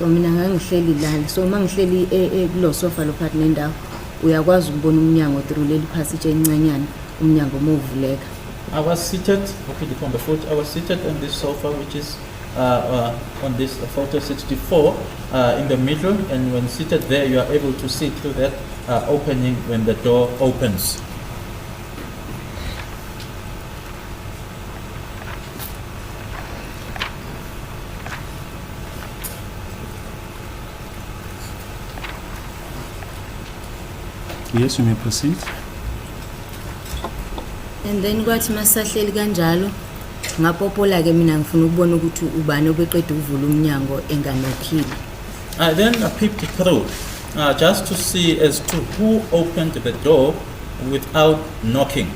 So mina ngangihleli lana. So mangihleli kulo sofa lo phakathi nendawo uyakwazi ukubona umnyango through leli passage encanyana umnyango movuleka. I was seated, okay, on the foot. I was seated on this sofa, which is on this photo 64 in the middle, and when seated there, you are able to see through that opening when the door opens. Yes, you may proceed. And then kwathi masahleli kanjalo ngapopola ke mina ngifuna ukubona ukuthi ubani obeqeda ukuvula umnyango enganokhile. I then peeped through just to see as to who opened the door without knocking.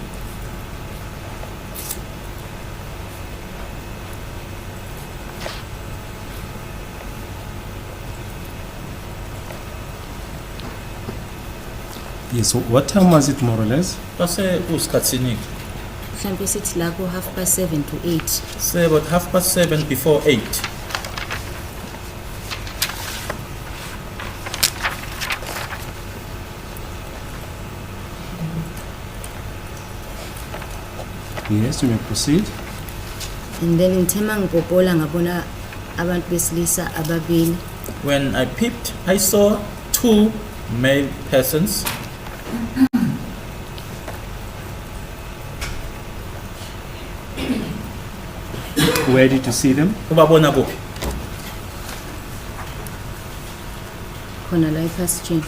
Yes, so what time was it more or less? Base usikhatsini. Mhlambe sithi la ku 7:30 to 8. Say about 7:30 before 8. Yes, you may proceed. And then ngithema ngipopola ngabona abantu besilisa ababili. When I peeped, I saw two male persons. Where did you see them? Ubabona kuphi? Khona la epassage.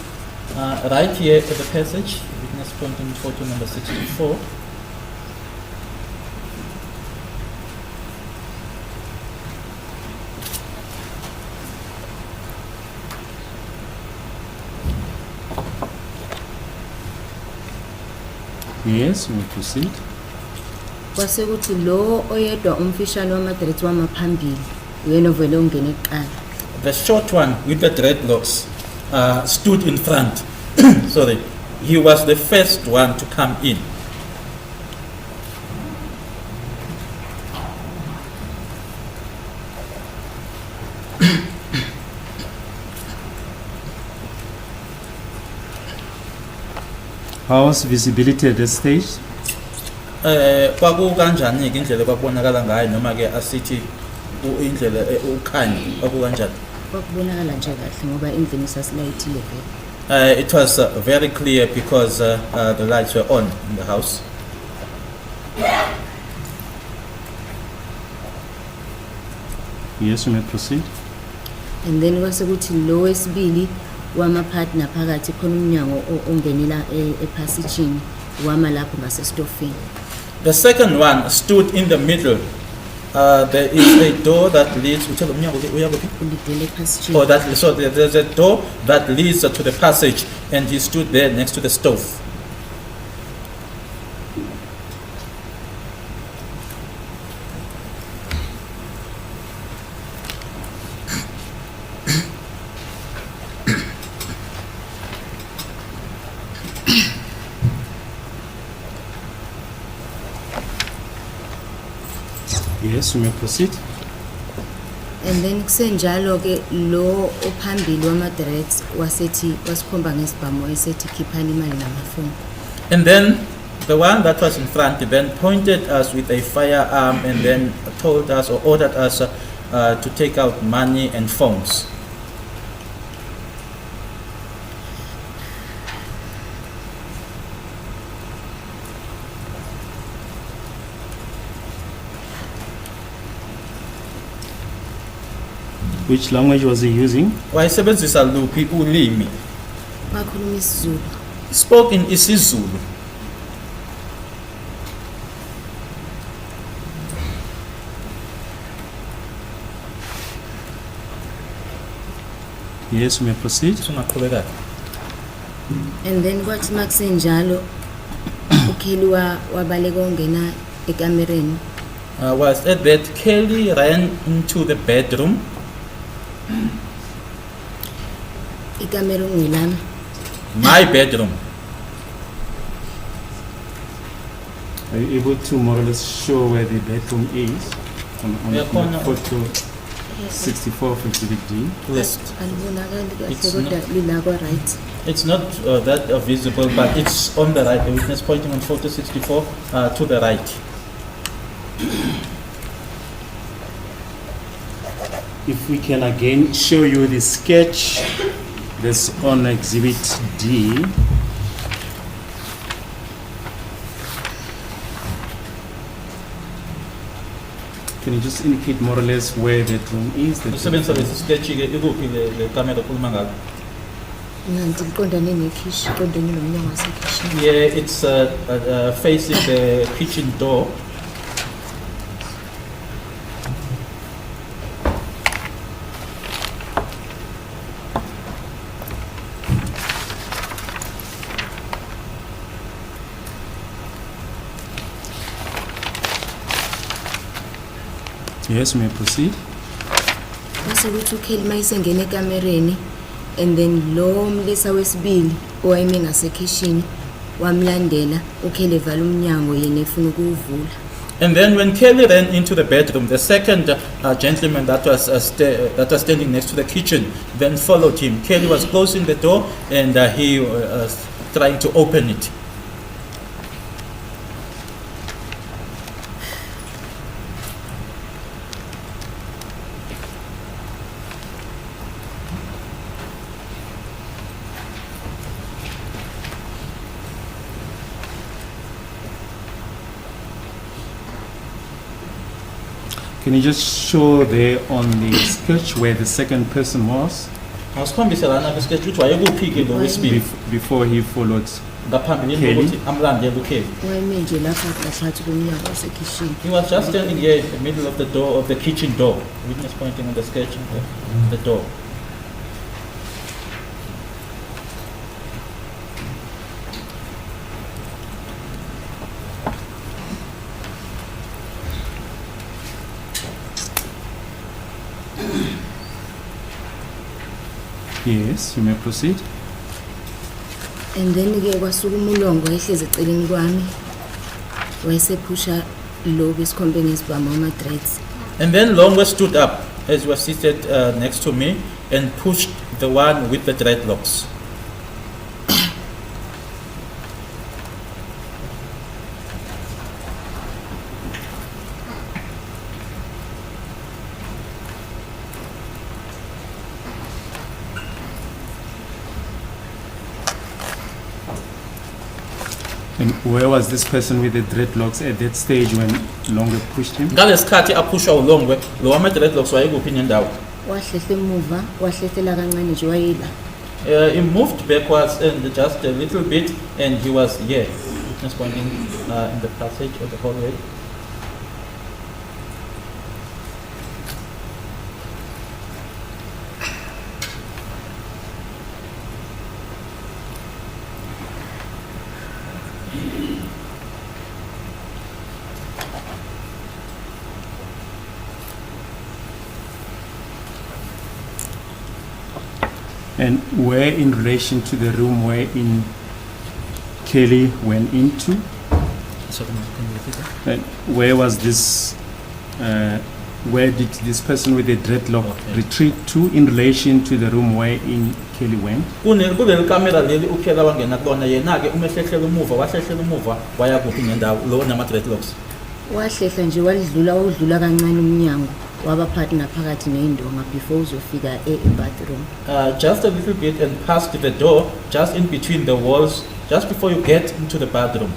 Right here at the passage, witness point in photo number 64. Yes, you may proceed. Kwase kuthi lo oyedwa umfishane wamadirect wamaphambili uyena ovele ungene eqala. The short one with the dreadlocks stood in front. Sorry, he was the first one to come in. How was visibility at this stage? Kwaku kanjani ke indlela kwakubonakala ngayo noma ke asithi indlela ukhanyi kwaku kanjani? Kwakubonakala nje kahle ngoba indlela isasilayithile vele. It was very clear because the lights were on in the house. Yes, you may proceed. And then kwase kuthi lo wesibili wamapartner phakathi khona umnyango ongenela epassage wama lapho ngasestofini. The second one stood in the middle. There is a door that leads to the Passage. so there's a door that leads to the passage, and he stood there next to the stove. Yes, you may proceed. And then kusenjalo ke lo ophambili wamadirect wasethi wasikhomba ngesibhamu esethi khiphani imali namafoni. And then the one that was in front then pointed us with a firearm and then told us or ordered us to take out money and phones. Which language was he using? Wayesebenzisa luphi ulimi? Bakhuluma isiZulu. Spoke in isiZulu. Yes, you may proceed. Sungaqhubeka. And then kwathi makusenjalo ukheli wabaleka ongena ekamereni. Was at that Kelly ran into the bedroom. Ikamera ongilana. My bedroom. Are you able to more or less show where the bedroom is on Yeah, the photo? 64 of Exhibit D. Yes. Alibonakali kahle It's kodwa not- lila kwa right. It's not that visible, but it's on the right. The witness pointing on photo 64 to the right. If we can again show you the sketch that's on Exhibit D. Can you just indicate more or less where that room is? Usebenzisa lesi sketch ke ikuphi le camera okhuluma ngalo? Nanti liqondane nekhishi, liqondane nomnyango wasekhishini. Yeah, it's facing the kitchen door. Yes, may I proceed? Base ukuthi uKelly mayisengena ekamereni and then lo mlisa wesibili owayeme ngasekhishini wamlandela uKelly evala umnyango yena efuna ukuwuvula. And then when Kelly ran into the bedroom, the second gentleman that was standing next to the kitchen then followed him. Kelly was closing the door and he was trying to open it. Can you just show there on the sketch where the second person was Asikhombise lana ke sketch ukuthi wayekuphi ke lo wesibili before he followed? ngaphambilini Kelly. kokuthi amlandele uKelly. Wayeme nje lapha ngaphakathi komnyango wasekhishini. He was just standing here in the middle of the door of the kitchen door. Witness pointing on the sketch the door. Yes, you may proceed. And then ke kwasukuma ulongo ehlezi eceleni kwami. Wayesephusha lo besikhombe ngesibhamu ama-dreads. And then Longwe stood up as he was seated next to me and pushed the one with the dreadlocks. And where was this person with the dreadlocks at that stage when Longe pushed him? Ngalesikhathi aphusha uLongwe, lo wama-dreadlocks wayekuphi nendawo? Wahlehla emuva, wahlehlela kancane nje wayela. He moved backwards and just a little bit and he was here. Witness pointing in the passage of the hallway. And where in relation to the room where in Kelly went into? Sorry, ma'am, can you repeat that? And where was this, where did this person with the dreadlock Okay. retreat to in relation to the room where in Kelly went? Kuleli camera leli uKelly wangena kona yena ke umehlehlela umuva wahlehlela umuva waya kuphi nendawo lo nama-dreadlocks. Wahlehla nje wawudlula kancane umnyango waba phakathi naphakathi ney'ndonga before uzofika e-bathroom. Just a little bit and past the door, just in between the walls, just before you get into the bathroom.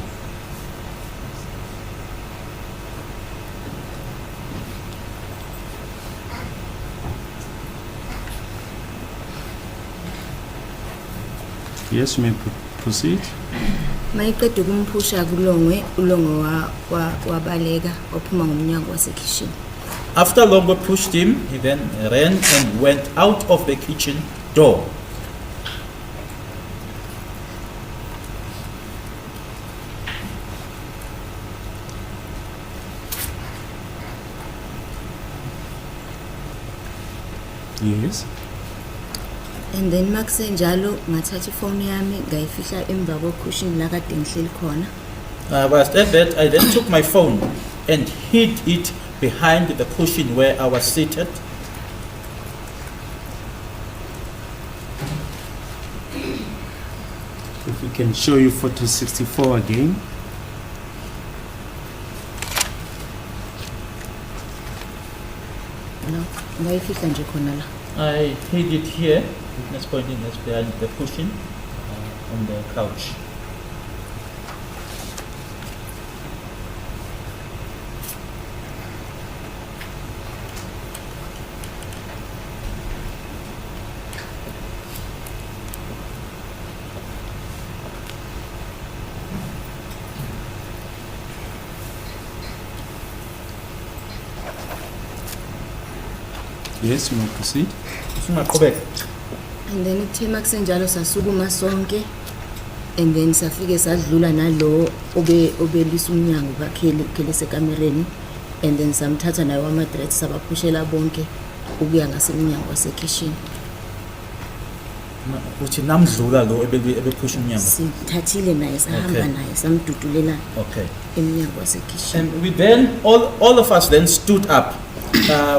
Yes, you may proceed. Mayiqeda ukumphusha kulongwe, ulongwe wabaleka waphuma ngomnyango wasekhishini. After Longo pushed him, he then ran and went out of the kitchen door. Yes. And then makusenjalo ngathatha ifoni yami ngayifihla emva kwecushini la kade ngihleli khona. But at that, I then took my phone and hid it behind the cushion where I was seated. We can show you photo 64 again. No, ngayifihla nje khona la. I hid it here, witness pointing is behind the cushion on the couch. Yes, you may proceed. Singaqhubeka. And then ithe makusenjalo sasukuma sonke, and then safike sadlula nalo obelisa umnyango kakhele sekamereni, and then samthatha naye wamadress sabaphushela bonke ukuya ngasemnyango wasekitchen. Uthi namdlula lo ebephusha umnyango. Sithathile naye sahamba Okay. naye samdudulela Okay. emnyango wasekitchen. And we then, all of us then stood up.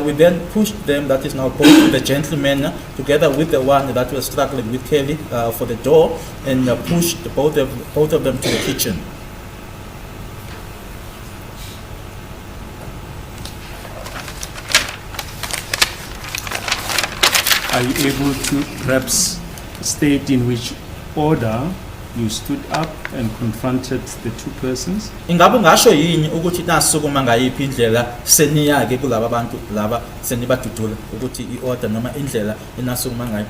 We then pushed them, that is now both the gentlemen, together with the one that was struggling with Kelly for the door, and pushed both of them to the kitchen. Are you able to perhaps state in which order you stood up and confronted the two persons? Ingabe ngasho yini ukuthi nasukuma ngayiphi indlela seniyake kulaba bantu laba senibadudula ukuthi iorder noma indlela enasukuma ngayo?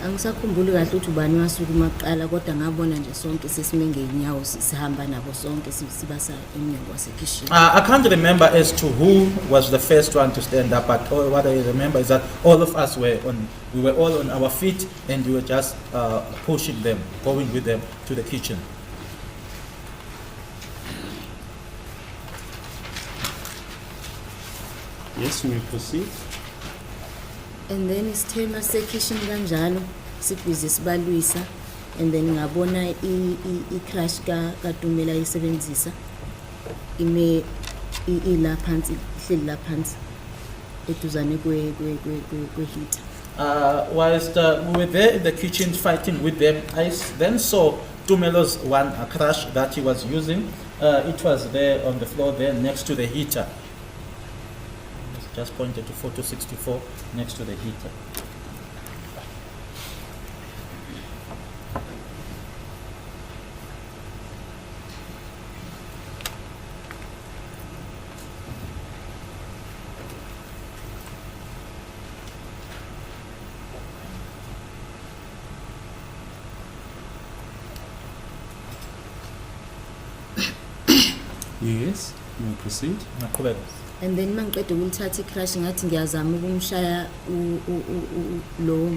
Angisakhumbuli kahle ukuthi ubani wasukuma kuqala, kodwa ngabona nje sonke sesime ngeenyawo sihamba nabo sonke sibasa emnyango wasekitchen. I can't remember as to who was the first one to stand up, but what I remember is that all of us we were all on our feet, and we were just pushing them, going with them to the kitchen. Yes, you may proceed. And then isithema sekitchen kanjalo sibhizi sibalwisa, and then ngabona i-crush kaTumelo ayisebenzisa ime ila phansi, ihleli la phansi eduzane kwe-heater. Whilst we were there in the kitchen fighting with them, I then saw Tumelo's one crush that he was using. It was there on the floor there next to the heater. Just pointed to photo 64 next to the heater. Yes, you may proceed. Naqhubeka. And then mangiqeda ukulithatha i-crush ngathi ngiyazama ukumshaya lo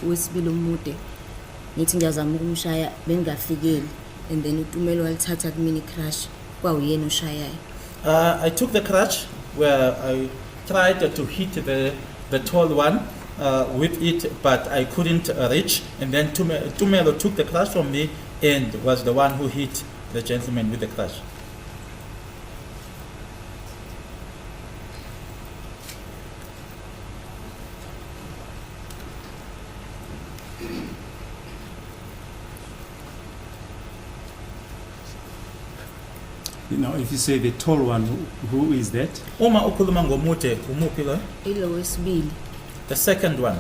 wesibili omude, ngithi ngiyazama ukumshaya bengafikeli, and then uTumelo walithatha kumina i-crush kwawuyena oshayayo. I took the crutch where I tried to hit the tall one with it, but I couldn't reach. And then Tumelo took the crutch from me and was the one who hit the gentleman with the crutch. You know, if you say the tall one, who is that? Uma ukhuluma ngomude, umuphi lo? Ilo wesibili. The second one.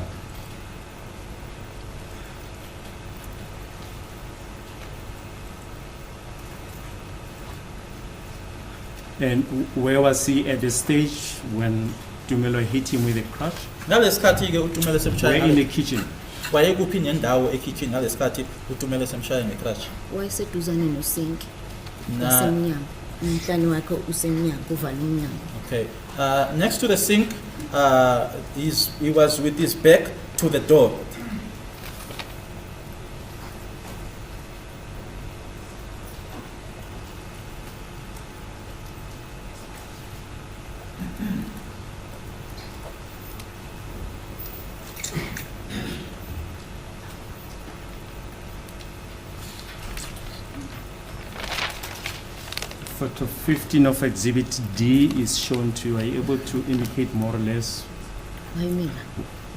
And where was he at the stage when Tumelo hit him with a crutch? Ngalesikhathi ke uTumelo Where in the semshaya. kitchen? Wayekuphi nendawo ekitchen ngalesikhathi uTumelo semshaya ngecrutch. Wayeseduzane nosinki Na wasemnyango, umhlane wakhe usemnyango uvala umnyango. okay. Next to the sink, he was with his back to the door. Photo 15 of Exhibit D is shown to you. Are you able to indicate more or less Wayimila.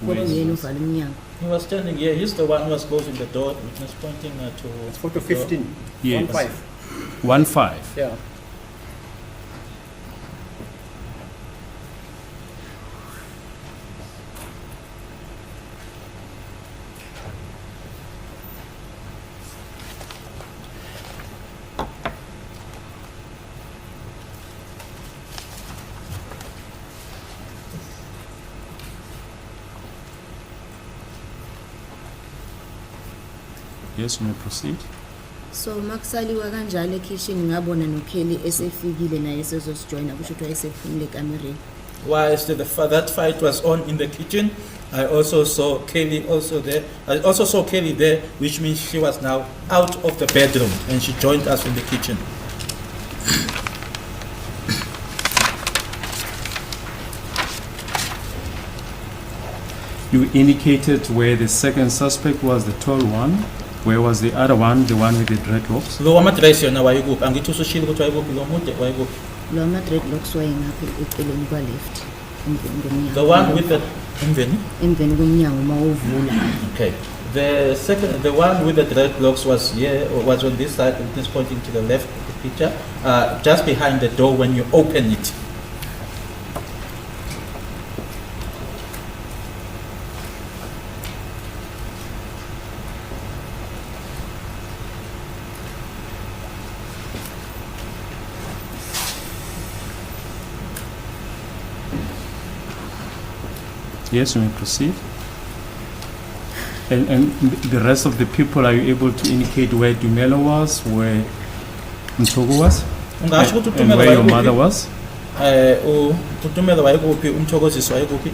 Ngoba is nguyena this? uvala umnyango. He was standing here. He's the one who was closing the door. Witness pointing to. It's photo 15. Yes. 15. 1-5. Yeah. Yes, you may proceed. So makusaliwa kanjalo ekitchen ngabona noKelly esefikile naye sezosijoyina kusho ukuthi wayesephumile ekamereni. Whilst that fight was on in the kitchen, I also saw Kelly also there. I also saw Kelly there, which means she was now out of the bedroom and she joined us in the kitchen. You indicated where the second suspect was, the tall one. Where was the other one, the one with the dreadlocks? Lo amadress yona wayikuphi? Angithi usushilo ukuthi wayikuphi lo mude wayikuphi? Lo ama-dreadlocks wayengapha eceleni kwa-left emveni komnyango. The one with the emveni? Emveni komnyango uma uvula. Okay. The one with the dreadlocks was here, or was on this side, it is pointing to the left of the picture, just behind the door when you open it. Yes, you may proceed. And the rest of the people, are you able to indicate where Tumelo was, where Mthogo was, Ungasho ukuthi and uTumelo where your mother wayikuphi? was? uTumelo wayikuphi, Mthokozisi wayikuphi?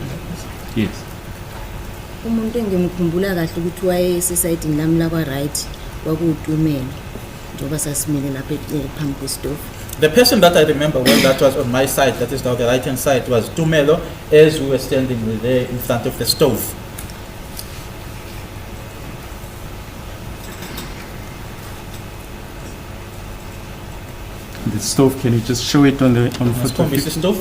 Yes. Umuntu engimkhumbula kahle ukuthi wayesesayidini lami lakwa-right kwakuwuTumelo njengoba sasimile lapha phambi kwesitofu. The person that I remember well that was on my side, that is now the right hand side, was Tumelo as we were standing there in front of the stove. The stove, can you just show it on the photo? Is the stove?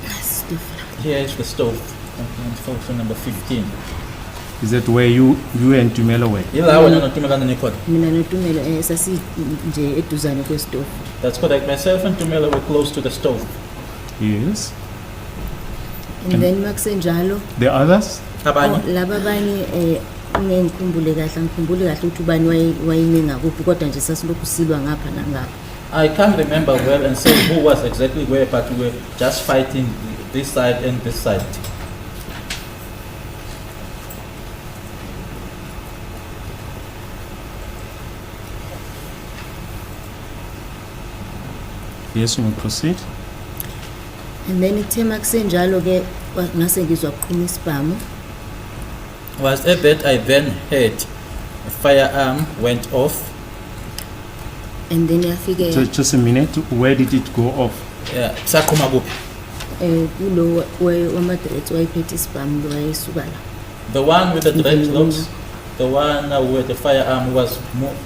Stofu. Here is the stove. On photo number 15. Is that where you and Tumelo were? Ila wena noTumelo nikhona. Mina noTumelo sasi nje eduzane kwesitofu. That's correct. Myself and Tumelo were close to the stove. Yes. And then makusenjalo The others? Abanye? laba abanye ngikhumbule kahle ukuthi ubani wayime ngakuphi kodwa nje sasilokhu silwa ngapha nangapha. I can't remember well and say who was exactly where, but we were just fighting this side and this side. Yes, you may proceed. And then ithe makusenjalo ke ngase ngizwa kuqhuma isibhamu. Was at that I then heard a firearm went off. And then yafike Just a minute. Where did it go off? Saqhuma kuphi? kulo wama-dreads wayephethe isibhamu lo wayesuka la. The one with the dreadlocks, the one where the firearm was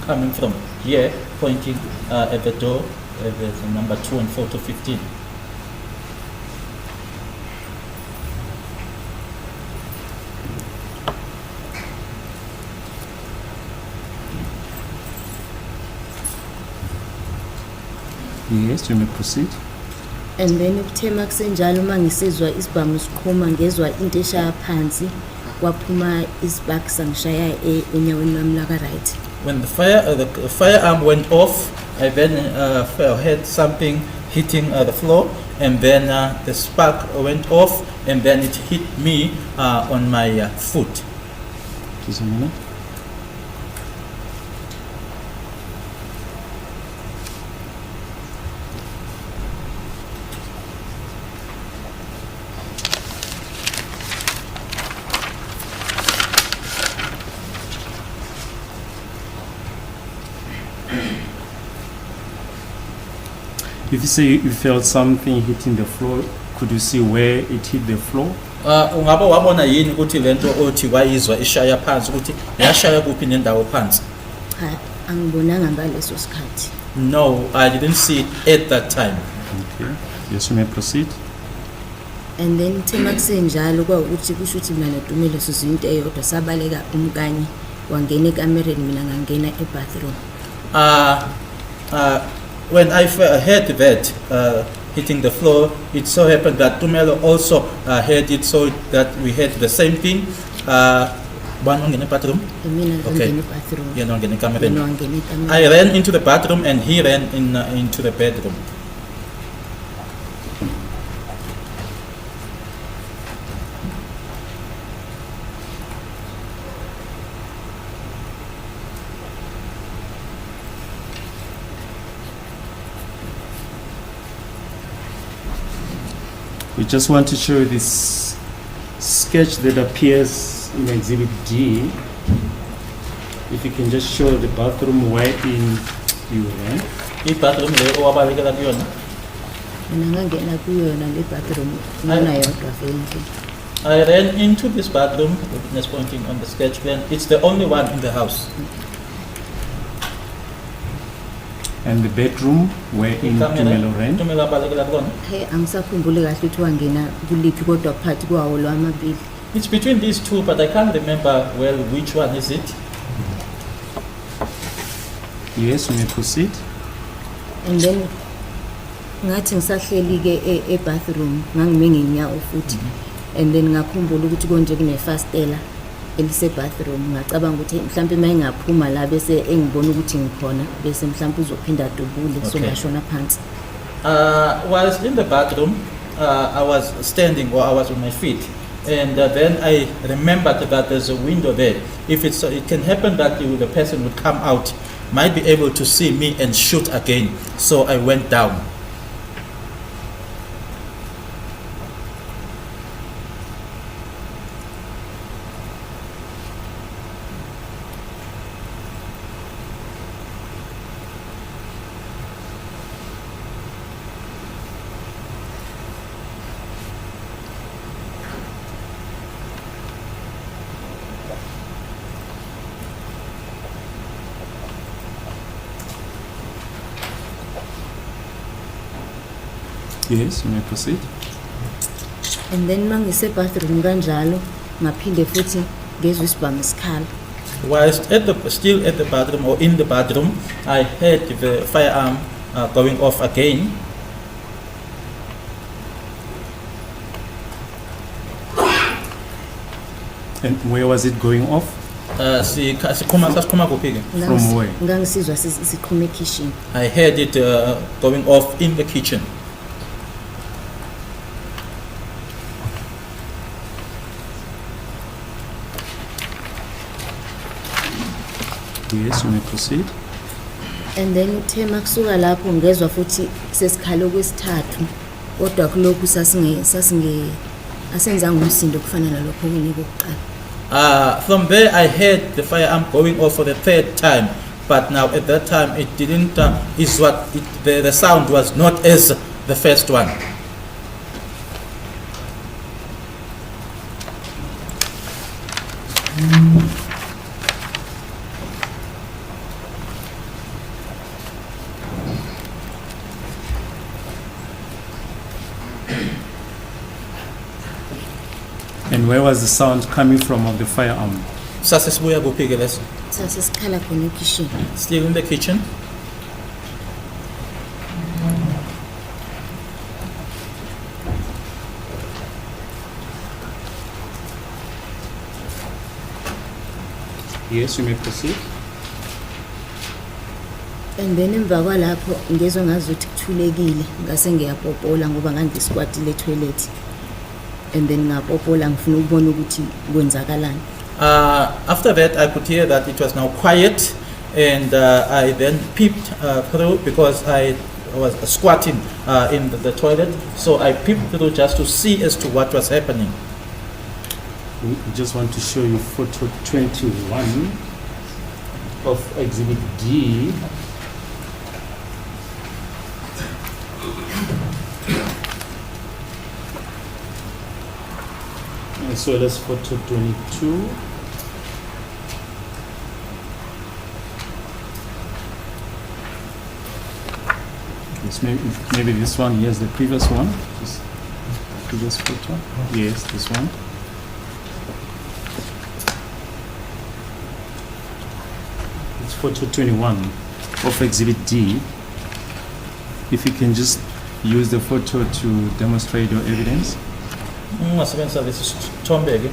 coming from here, pointing at the door, the number 2 and photo 15. Yes, you may proceed. And then ukuthe makusenjalo uma ngisizwa isibhamu siqhuma ngezwa into eshaya phansi kwaphuma isibhaki sangishaya enyaweni lami laka-right. When the firearm went off, I then heard something hitting the floor, and then the spark went off, and then it hit me on my foot. Just a minute. If you say you felt something hitting the floor, could you see where it hit the floor? Ungabe wabona yini ukuthi lento othi wayizwa ishaya phansi ukuthi yashaya kuphi nendawo phansi? Cha, angibonanga ngaleso sikhathi. No, I didn't see it at that time. Okay. Yes, you may proceed. and then kuthe makusenjalo kwawukuthi kusho ukuthi mina noTumelo sizwinto eyodwa sabaleka umkanye wangena ekamereni mina ngangena ebathroom. When I heard that hitting the floor, it so happened that Tumelo also heard it, so that we heard the same thing. One in the bathroom. Mina Okay. ngangena ebathroom. Yena wangena Yena ekamereni. wangena ekamereni. I ran into the bathroom and he ran into the bedroom. We just want to show you this sketch that appears in Exhibit D. If you can just show the bathroom wherein you ran. I bathroom le owabalekela kuyona. Mina ngangena kuyona le bathroom ngona yodwa vele. I ran into this bathroom, the witness pointing on the sketch plan. It's the only one in the house. And the bedroom wherein Tumelo ran. Tumelo abalekela kuyona. Hey, angisakhumbule kahle ukuthi wangena kuliphi kodwa phakathi kwawo lwamabili. It's between these two, but I can't remember well which one is it. Yes, you may proceed. And then ngathi ngisahleli ke ebathroom ngangime ngenyawo futhi. And then ngakhumbula ukuthi konje kunefastela elise bathroom ngacabanga ukuthi mhlawumbe mayingaphuma la bese engibona ukuthi ngikhona bese mhlawumbe uzophinda dubule so Okay. ngashona phansi. Whilst in the bathroom, I was standing or I was on my feet. And then I remembered that there's a window there. If it can happen that the person would come out, might be able to see me and shoot again. So I went down. Yes, you may proceed. And then mangise bathroom kanjalo ngaphinde futhi ngezwe isibhamu isikhala. Whilst still at the bathroom or in the bathroom, I heard the firearm going off again. And where was it going off? Sikhuma kuphi ke? From where? Ngangisizwa siqhuma ekitchen. I heard it going off in the kitchen. Yes, you may proceed. And then uthe makusuka lapho ngezwa futhi sesikhala okwesithathu kodwa kulokhu asenzanga umsindo kufana nalokho okunye kokuqala. From there, I heard the firearm going off for the third time, but now at that time it didn't. The sound was not as the first one. And where was the sound coming from of the firearm? Sasesibuya kuphi ke leso? Sasesikhala khona ekitchen. Still in the kitchen. Yes, you may proceed. And then emva kwalapho ngezwe ngazuthi kuthulekile ngase ngiyapopola ngoba ngangisikwatile etoilet. And then ngapopola ngifuna ukubona ukuthi kwenzakalani. After that, I could hear that it was now quiet, and I then peeped through because I was squatting in the toilet. So I peeped through just to see as to what was happening. We just want to show you photo 21 of Exhibit D. As well as photo 22. Yes, maybe this one, here's the previous one. Just previous photo. Yes, this one. It's photo 21 of Exhibit D. If you can just use the photo to demonstrate your evidence. Ungasebenzisa lesi sithombe ke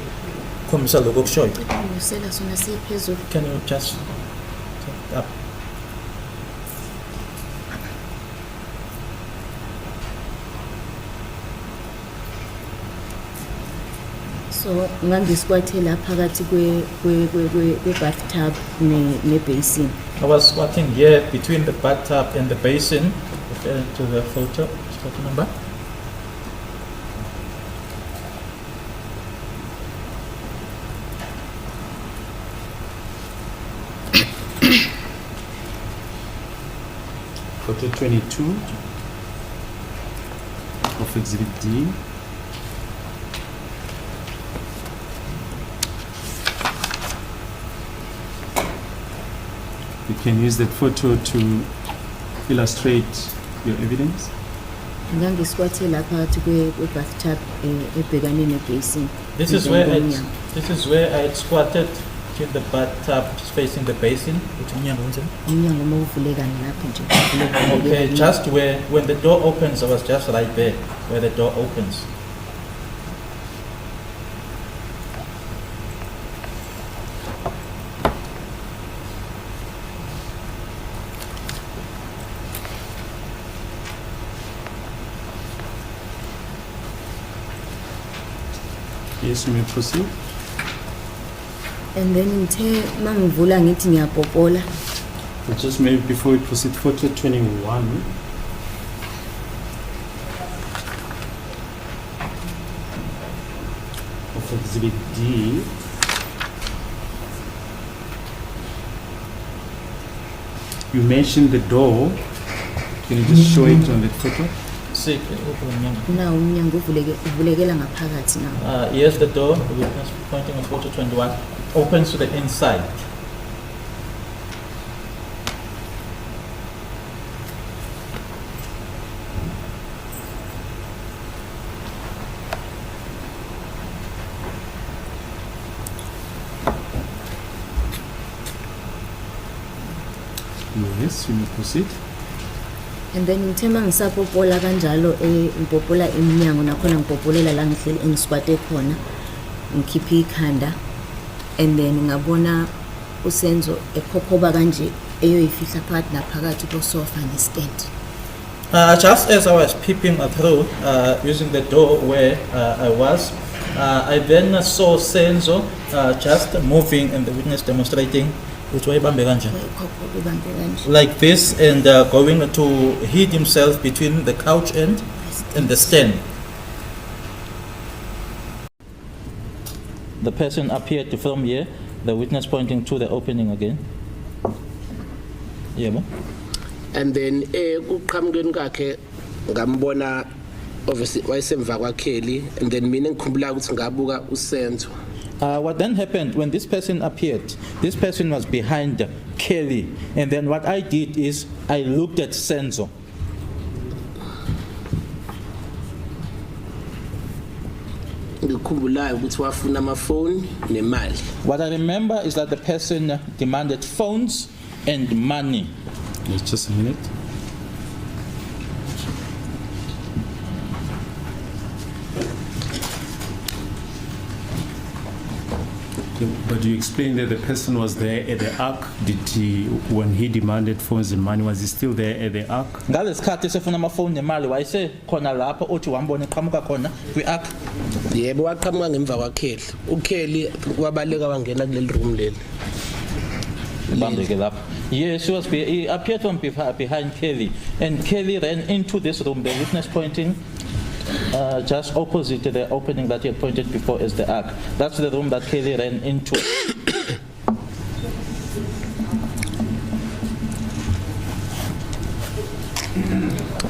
khombisa lokho kushoyo. Usela sona siphezulu. Can you just take up? So ngangisquathela phakathi kwe bathtub ne basin. I was squatting here between the bathtub and the basin. Refer to the photo number. Photo 22 of Exhibit D. You can use that photo to illustrate your evidence. Ngangisquathela phakathi kwe bathtub ebhekane ne basin. This is where I had squatted in the bathtub facing the basin. Umnyango mawuvuleka lapho nje. Okay, just where when the door opens, I was just right there where the door opens. Yes, you may proceed. And then ngithe mangivula ngithi ngiyapopola. But just maybe before we proceed, photo 21. Of Exhibit D. You mentioned the door. Can you just show it on the photo? See, Na umnyango uvulekela ngaphakathi now. here's the door. The witness pointing on photo 21 opens to the inside. Yes, you may proceed. And then ngithe mangisapopola kanjalo ngipopola iminyango nakhona ngipopolela la ngihleli engisquate khona ngikhipha ikhanda and then ngabona uSenzo ekhokhoba kanje eyoyifihla phakathi naphakathi kosofa nestand. Just as I was peeping through, using the door where I was, I then saw Senzo just moving and the witness demonstrating which way bambe kanje. Like this and going to hid himself between the couch and the stand. The person appeared from here, the witness pointing to the opening again. Yeah, And then kuqhamukeni kwakhe ngambona obviously wayesemva kwaKelly and then mina ngikhumbula ukuthi ngabuka uSenzo. What then happened when this person appeared, this person was behind Kelly, and then what I did is I looked at Senzo. Ngikhumbulayo ukuthi wafuna amafoni nemali. What I remember is that the person demanded phones and money. Just a minute. But you explained that the person was there at the ark. Did he, when he demanded phones and money, was he still there at the ark? Ngalesikhathi sefuna amafoni nemali wayese khona lapho othi wambona eqhamuka khona kwi-ark. Yebo waqhamuka ngemva kwaKelly. uKelly wabaleka wangena kuleli room leli. Bambeke lapho. Yes, he appeared from behind Kelly, and Kelly ran into this room, the witness pointing just opposite to the opening that he had pointed before as the ark. That's the room that Kelly ran into.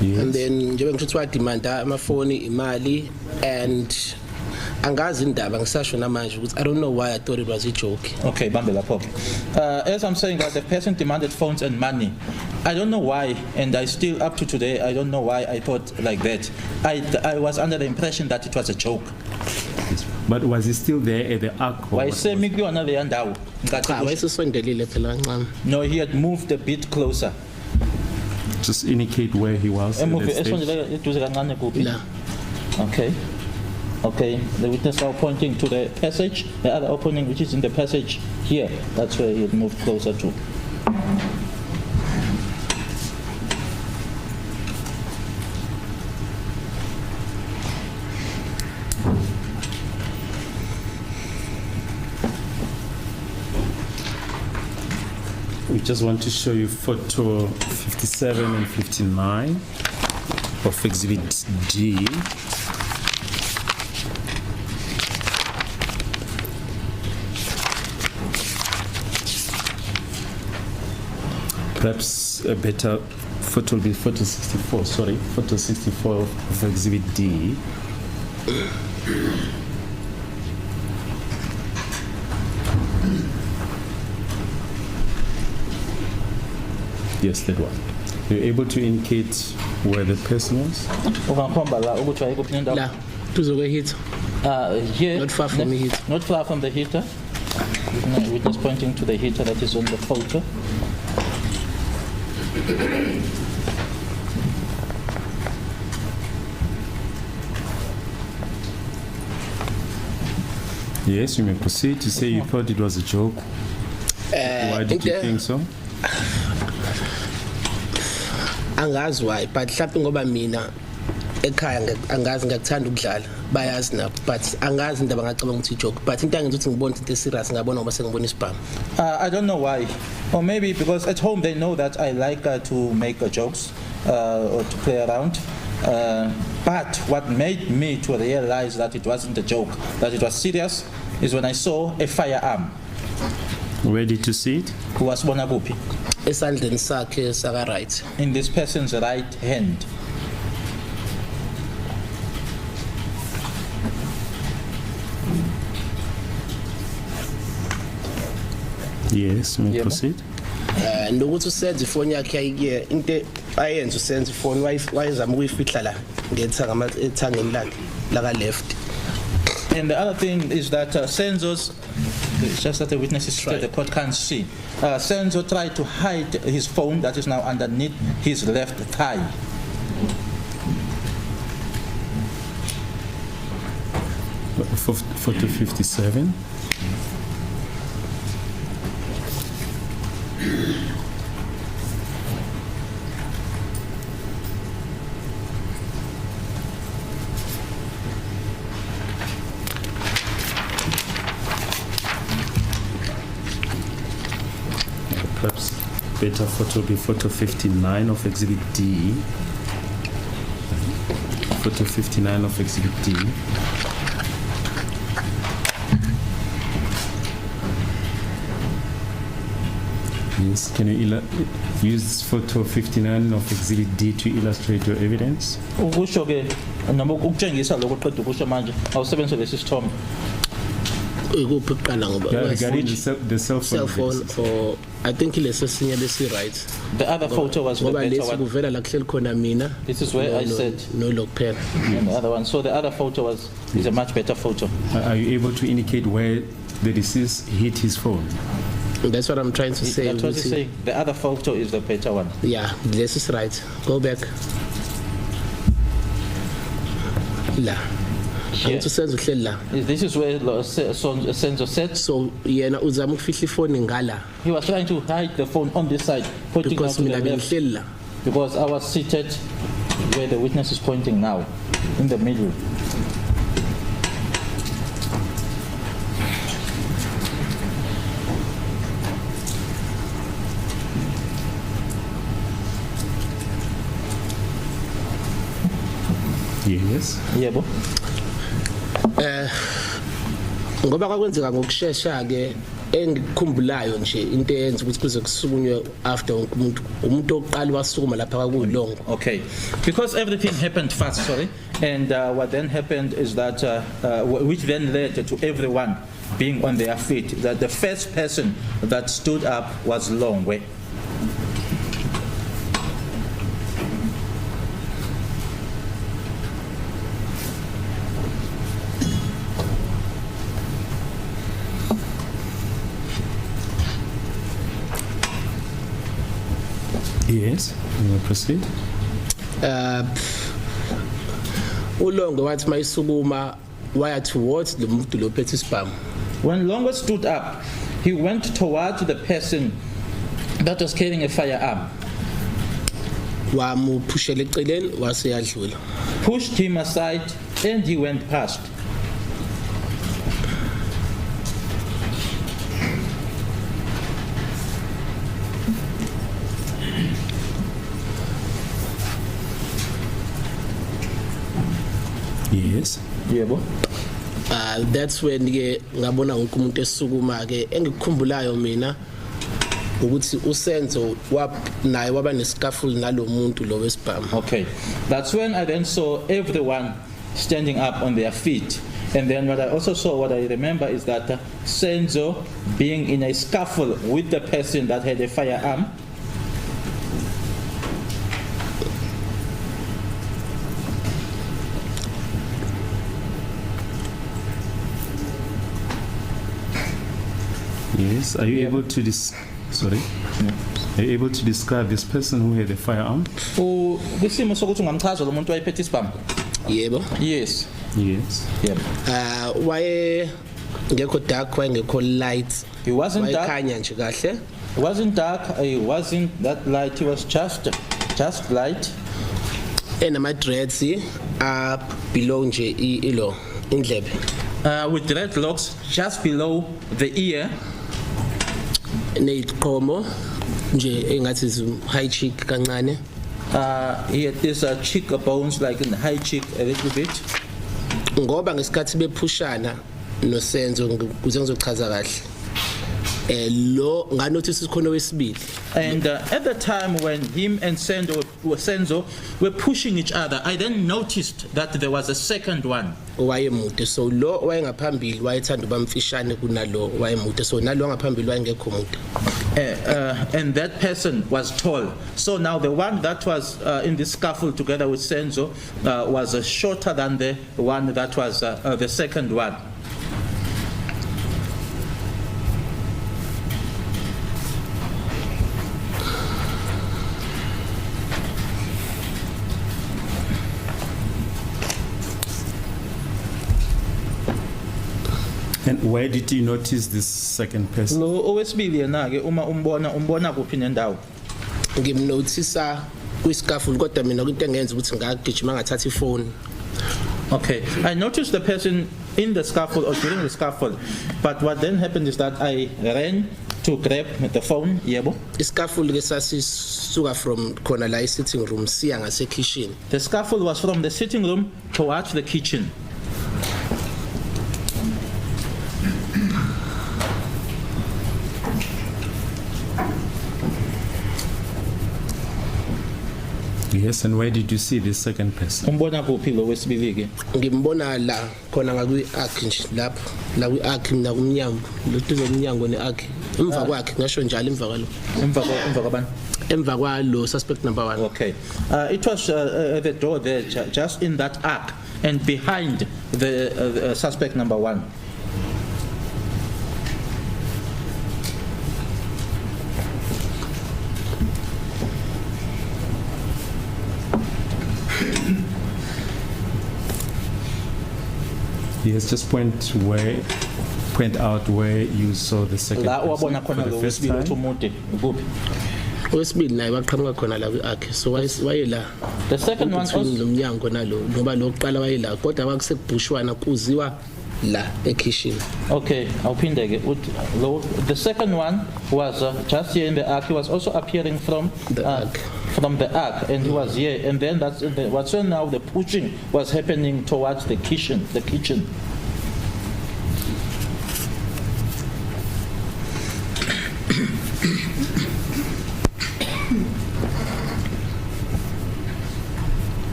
And then njengoba ngisho wademanda amafoni imali and angazi indaba ngisasho namanje ukuthi I don't know why I thought it was a joke. Okay, Bambela Pop. As I'm saying that the person demanded phones and money. I don't know why, and I still, up to today, I don't know why I thought like that. I was under the impression that it was a joke. But was he still there at the ark? Why say Migyo another yandaw? Cha wayesesondelile phela ncane. No, he had moved a bit closer. Just indicate where he was. at that stage. La. Okay. Okay, the witness now pointing to the passage, the other opening which is in the passage here. That's where he had moved closer to. We just want to show you photo 57 and 59 of Exhibit D. Perhaps a better photo will be photo 64, sorry, photo 64 of Exhibit D. Yes, that one. You're able to indicate where the person was? La. Tuzo kwe hit. Here, Not far from the heater. Not far from the heater. We're just pointing to the heater that is on the photo. Yes, you may proceed to say you thought it was a joke. Why did you think so? Angazi why, but mhlawumbe ngoba mina ekhaya angazi ngiyakuthanda ukudlala bayazi nabo, but angazi indaba ngacabanga ukuthi joke, but into angenza ukuthi ngibone into serious ngabona ngoba sengibona isibhamu. I don't know why. Or maybe because at home they know that I like to make jokes or to play around. But what made me to realize that it wasn't a joke, that it was serious, is when I saw a firearm. Where did you see it? Who was Bonabupi? Esandleni sakhe saka right. In this person's right hand. Yes, may Yeah. proceed. Nokuthi usenze ifoni yakhe ayikiye into ayenza usenze ifoni wayezama ukuyifihla la ngethanga ethangeni lakhe laka left. And the other thing is that Senzo's, it's just that the witnesses the court can't see. Senzo tried to hide his phone that is now underneath his left thigh. Photo 57. Perhaps better photo will be photo 59 of Exhibit D. Photo 59 of Exhibit D. Yes, can you use photo 59 of Exhibit D to illustrate your evidence? Ukusho ke noma ukutshengisa lokho qedwe ukusho manje awusebenzise lesi sithombe. Ikuphi kuqala ngoba Yeah, regarding the cell phone. cell phone evidence. for I think lesi sinye lesi right. The other photo was the Ngoba better lesi one. kuvela la kuhleli khona mina. This is where I said, no lokuphela. and the other one. So the other photo is a much better photo. Are you able to indicate where the deceased hit his phone? That's what I'm trying to say. That's what he's saying. The other photo is the better one. Yeah, this is right. Go back. La. Here. Awuthi senze uhleli la. This is where Senzo said. So yena uzama ukufihla ifoni ngala He was trying to hide the phone on this side, pointing out because to the mina left, bengihleli la. because I was seated where the witness is pointing now, in the middle. Yes. Yebo. Ngoba kwakwenzeka ngokusheshsha ke engikukhumbulayo nje into eyenza ukuthi kuze kusukunywe after umuntu oqala wasukuma lapha kulongo. Okay, because everything happened fast, sorry, and what then happened is that, which then led to everyone being on their feet, that the first person that stood up was Longwe. Yes, you may proceed. Ulongo wathi mayisukuma waya towards the muntu lo phethe isibhamu. When Longo stood up, he went towards the person that was carrying a firearm, Wamuphushela eceleni wase yadlula. pushed him aside, and he went past. Yes. Yebo. That's when ke ngabona wonke umuntu esukuma ke engikukhumbulayo mina ukuthi uSenzo naye waba nescaffold nalomuntu lo wesibhamu. Okay, that's when I then saw everyone standing up on their feet. And then what I remember is that Senzo being in a scuffle with the person that had a firearm. Yes. Are you able to Sorry. Are you able to describe this person who had a firearm? Kwisimo sokuthi ungamchaza lo muntu wayephethe isibhamu. Yebo. Yes. Yes. Yep. Waye ngekho dark wayengekho light. He wasn't dark. Wayekhanya nje kahle. It wasn't dark. It wasn't that light. It was just light. Enama dreads up below nje ilo indlebe. With dreadlocks just below the ear. Neyiqhomo nje engathi high cheek kancane. He had this cheekbones like in the high cheek a little bit. Ngoba ngesikhathi bephushana noSenzo kuze ngizochaza kahle. Lo nganotice isikhono wesibili. And at the time when him and Senzo were pushing each other, I then noticed that there was a second one. Wayemude, so lo wayengaphambili wayethanda ubamfishane kunalo wayemude, so nalo ngaphambili wayengekho mude. And that person was tall. So now the one that was in the scuffle together with Senzo was shorter than the one that was the second one. And where did you notice this second person? Lo owesibili yena ke uma umbona kuphi nendawo. Ngimnothisa kwiscaffold kodwa mina into engenza ukuthi ngagijima ngathatha ifone. Okay, I noticed the person in the scuffle or during the scuffle, but what then happened is that I ran to grab the phone. Yebo. Iscaffold ke sasisuka from khona la sitting room siya ngase kitchen. The scuffle was from the sitting room towards the kitchen. Yes, and where did you see this second person? Umbona kuphi lo wesibili ke? Ngimbona la khona ngakwi ark nje lapho la kwi ark na kumnyango lo tuzo kumnyango ne ark emva kwakhe ngasho njalo emva kwalo Emva kwabani? emva kwalo suspect number 1. Okay, it was at the door there, just in that arc and behind the suspect number 1. Yes, just point out where you saw the second La person wabona for khona the lo first wesibili time. umuntu kuphi? Owesibili naye waqhamuka khona la kwi ark, so waye la The second one between also, lo mnyango nalo ngoba lo oqala waye la kodwa kwakusekubushwana kuziwa la ekitchen. okay, awuphinde ke uthi lo the second one was just here in the arc. He was also appearing from The arc. From the arc, and he was here, and then that's what's when now the pushing was happening towards the kitchen.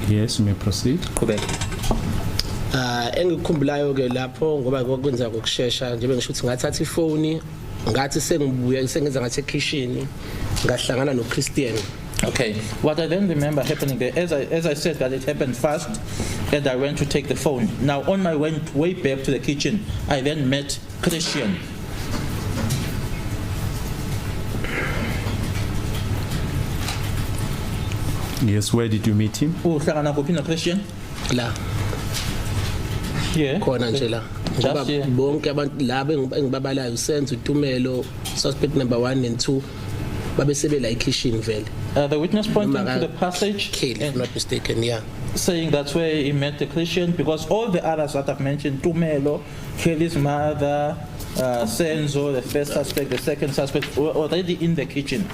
Yes, you may proceed. Qhubeka. Engikukhumbulayo ke lapho ngoba kwakwenza ngokusheshsha njengoba ngisho ukuthi ngathatha ifoni ngathi sengibuya sengenza ngathi ekitchen ngahlangana noChristian. Okay, what I then remember happening there, as I said that it happened fast, and I went to take the phone. Now on my way back to the kitchen, I then met Christian. Yes, where did you meet him? Uhlangana kuphi no Christian? La Yeah. khona nje la ngoba Just here. bonke abantu laba engibabalayo uSenzo Tumelo suspect number 1 and 2 babe sebela ekitchen vele. The witness pointing to the passage Kill, if not mistaken, yeah. saying that's where he met the Christian, because all the others that I've mentioned, Tumelo, Kelly's mother, Senzo, the first suspect, the second suspect, were already in the kitchen.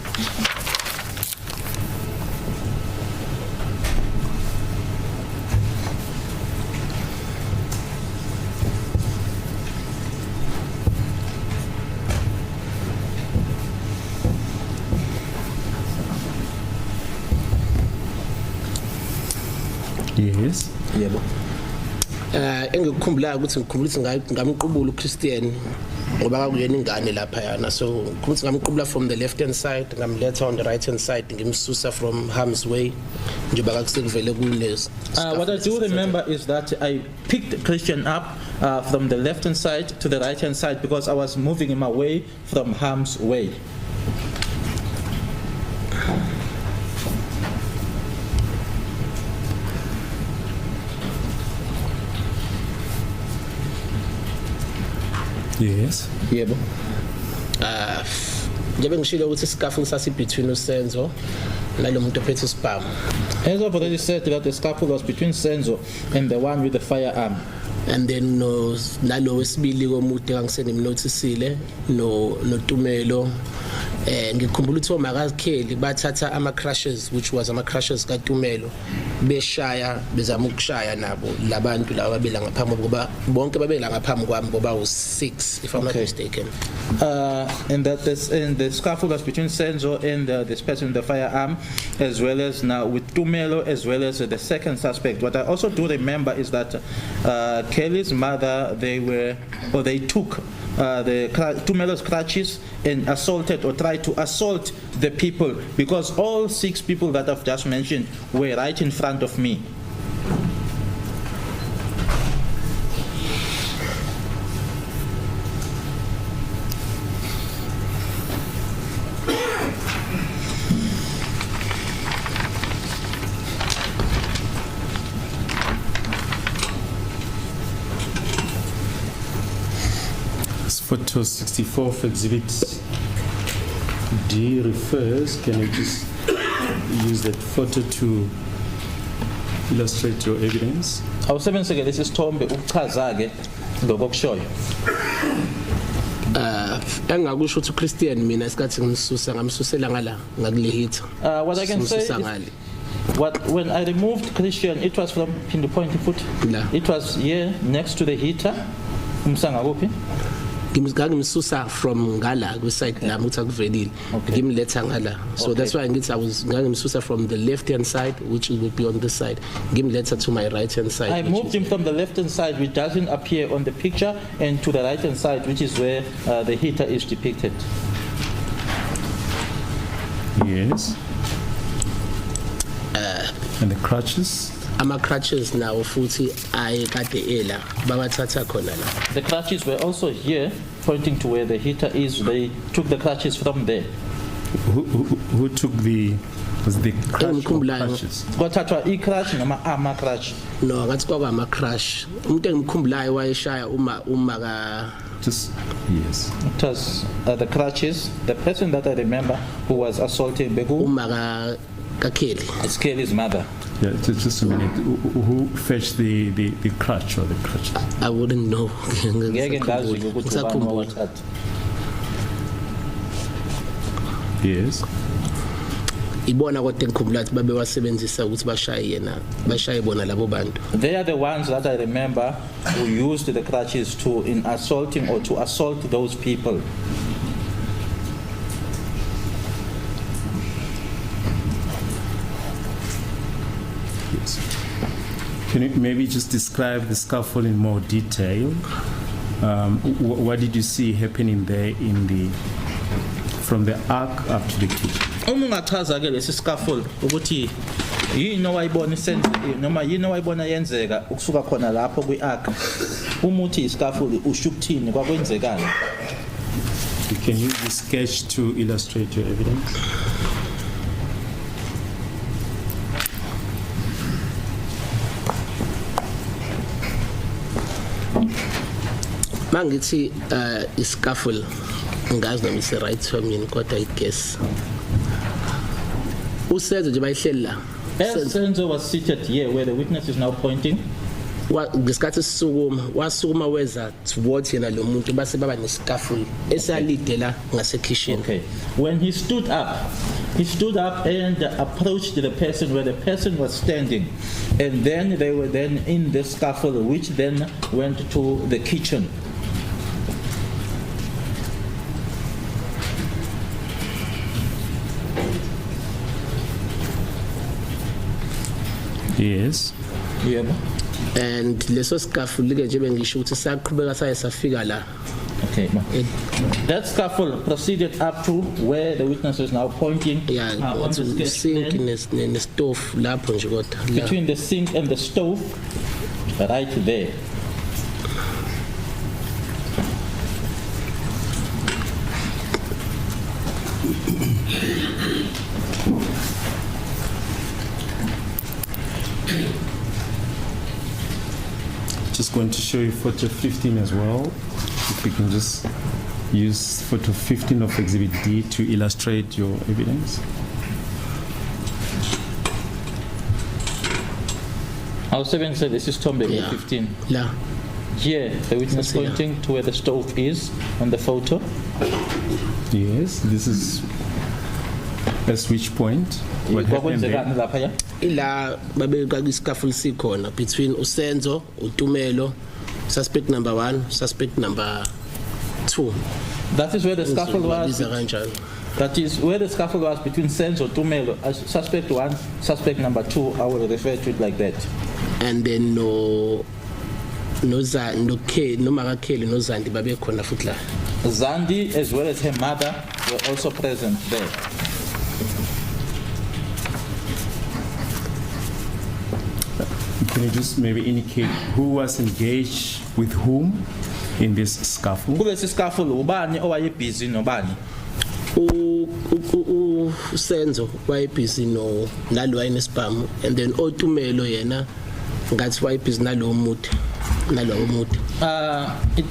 Yes. Yebo. Engikukhumbulayo ukuthi ngikhumbulisa ngamqubula uChristian ngoba kakuyena ingane lapha yana, so ngikhumbulisa ngamqubula from the left hand side ngamletha on the right hand side ngimsusa from harm's way njengoba kakusekuvele kunes. What I do remember is that I picked Christian up from the left hand side to the right hand side because I was moving him away from harm's way. Yes. Yebo. Njengoba ngishilo ukuthi iskafu sasi between uSenzo nalo muntu ophethe isibhamu. As I've already said, that the scuffle was between Senzo and the one with the firearm. And then nalo wesibili komude kangisenimnotisile no Tumelo ngikhumbula ukuthi omakakheli bathatha ama crushes, which was ama crushes kaTumelo, beshaya bezama ukushaya nabo labantu laba babela ngaphambi ngoba bonke babela ngaphambi kwami ngoba u6 if I'm not mistaken. And that this in the scuffle was between Senzo and this person with the firearm, as well as now with Tumelo, as well as the second suspect. What I also do remember is that Kelly's mother, they took Tumelo's crutches and assaulted or tried to assault the people, because all 6 people that I've just mentioned were right in front of me. Photo 64 of Exhibit D refers. Can you just use that photo to illustrate your evidence? Awusebenzise lesi sithombe ukuchaza ke lokushoyo. Engakusho ukuthi uChristian mina isikhathi ngamsusela ngala ngakule hit. What I can say is, when I removed Christian, it was from pinpoint foot. La. It was here next to the heater. Umsanga kuphi? ngimsusa from ngala kwiside la ukuthi akuvelile ngimletha ngala, so that's why ngithi I was ngimsusa from the left hand side, which would be on this side, ngimletha to my right hand side. I moved him from the left hand side, which doesn't appear on the picture, and to the right hand side, which is where the heater is depicted. Yes. And the crutches? Ama crutches now futhi ayekade ela babathatha khona la. The crutches were also here, pointing to where the heater is. They took the crutches from there. Who took was the crutches? Kwathathwa i-crutch noma ama-crutch? No, ngathi kwaba ama crush. Umuntu engimkhumbulayo wayeshaya uma ka Just yes. It was the crutches. The person that I remember who was assaulting Begu, uma ka Kelly. is Kelly's mother. Yeah, just a minute. Who fetched the crutch or the crutches? I wouldn't know. Ngeke ngazi ukuthi ubani owathatha. Yes. ibona kodwa engikhumbula ukuthi babe wasebenzisa ukuthi bashaye bona labo bantu. They are the ones that I remember who used the crutches in assaulting or to assault those people. Yes. Can you maybe just describe the scuffle in more detail? What did you see happening there from the ark up to the kitchen? Uma ungachaza ke lesi scaffold ukuthi yini owayibona isenze noma yini owayibona yenzeka ukusuka khona lapho kwi-ark, uma uthi iscaffold usho ukuthini kwakwenzekala? Can you use the sketch to illustrate your evidence? Mangithi iscaffold ngazi noma ise right term yini kodwa I guess usenzo nje bayihleli la. Senzo was seated here where the witness is now pointing. Ngesikhathi wasukuma weza towards yena lo muntu base baba nescaffold esalide la ngasekitchen. Okay. When he stood up and approached the person where the person was standing, and then they were then in the scaffold which then went to the kitchen. Yes. Yeah. And leso scaffold ke nje bengisho ukuthi saqhubeka saye safika la. Okay. That scaffold proceeded up to where the witness is now pointing. Yeah, on the sink ne stove lapho nje kodwa. Between the sink and the stove, right there. Just going to show you photo 15 as well. If we can just use photo 15 of Exhibit D to illustrate your evidence. Our 7 said this is Tumelo 15. La. Here, the witness pointing to where the stove is on the photo. Yes, this is a switch point. What happened there? Ila babe iscaffold sikhona between uSenzo, uTumelo, suspect number 1, suspect number 2. That is where the scaffold was. That is where the scaffold was between Senzo, Tumelo, suspect 1, suspect number 2. I will refer to it like that. And then no Makakeli, no Zandi babe khona futhi la. Zandi as well as her mother were also present there. Can you just maybe indicate who was engaged with whom in this scuffle? Kulesi scaffold ubani owayebusy nobani? Senzo wayebusy nalo wayenesibhamu, and then oTumelo yena ngathi wayebusy nalo muthi.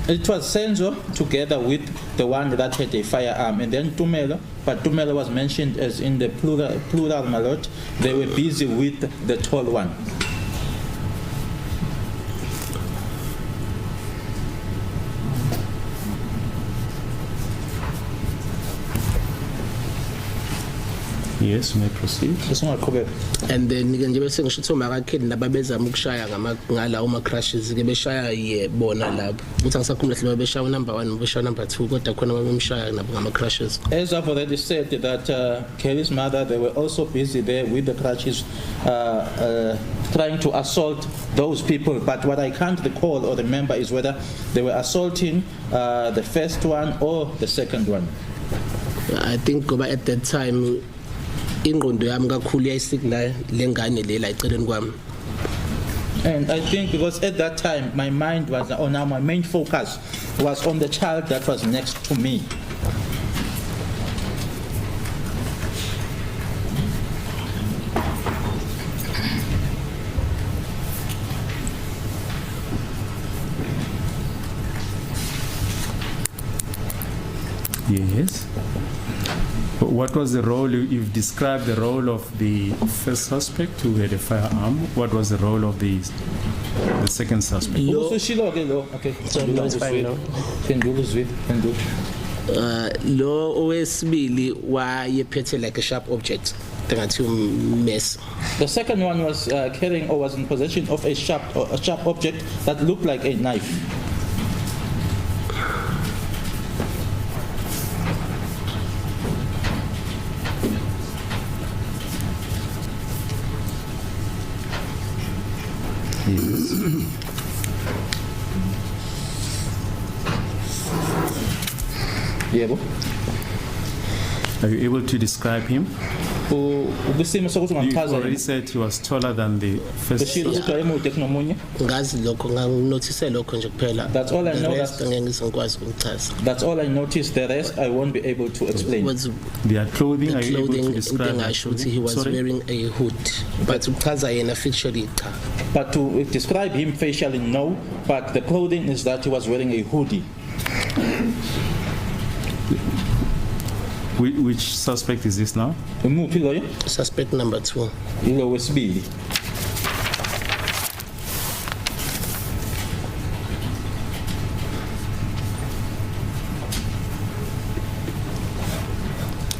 It was Senzo together with the one that had a firearm, and then Tumelo, but Tumelo was mentioned as in the plural my lord. They were busy with the tall one. Yes, you may proceed. And then nje bese ngisho ukuthi Makakeli nababezama ukushaya ngala uma crashes ke beshaya yebona lapho uthi angisakhumbula hle beshaya number 1 beshaya number 2 kodwa khona babemshaya nabo ngama crashes. As I've already said that Kelly's mother, they were also busy there with the crutches trying to assault those people, but what I can't recall or remember is whether they were assaulting the first one or the second one. I think at that time ingqondo yami kakhulu yayisikla lengane lela eceleni kwami. And I think because at that time my mind was my main focus was on the child that was next to me. Yes. What was the role? You've described the role of the first suspect who had a firearm. What was the role of the second suspect? Okay. Lo owesibili wayephethe like a sharp object. into ngathi mess. The second one was carrying or was in possession of a sharp object that looked like a knife. Yebo. Are you able to describe him? Ukusimo sokuthi You ungamchaza already said he was taller than the first. beshilo ukuthi wayemude kunomunye. Ngazi lokho nganotice lokho nje kuphela. That's all I know. Ngeke ngizokwazi ukuchaza. That's all I noticed. The rest I won't be able to explain. Was Their clothing, the are you able to clothing describe? ngingasho ukuthi he was Sorry? wearing a hood. But ukuchaza yena facially cha. But to describe him facially, no. But the clothing is that he was wearing a hoodie. Which suspect is this now? Umuphi loyo? Suspect number 2. Yilo wesibili.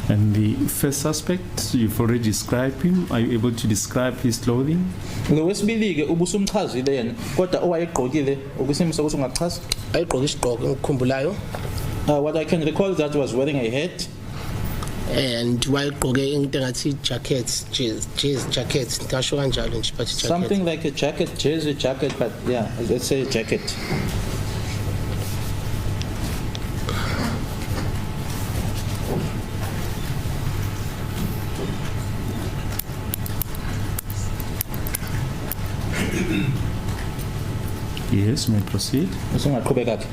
And the first suspect, you've already described him. Are you able to describe his clothing? Lo wesibili ke ubusumchazile yena kodwa owayegqokile ukusimo sokuthi ungachaza. Ayigqoka isigqoko engikhumbulayo What I can recall is that he was wearing a hat. and wayegqoke into engathi jacket, jazz jacket. Ngisho kanjalo nje but jacket. Something like a jacket, jersey jacket, but yeah, let's say a jacket. Yes, may proceed. Usungaqhubeka ke.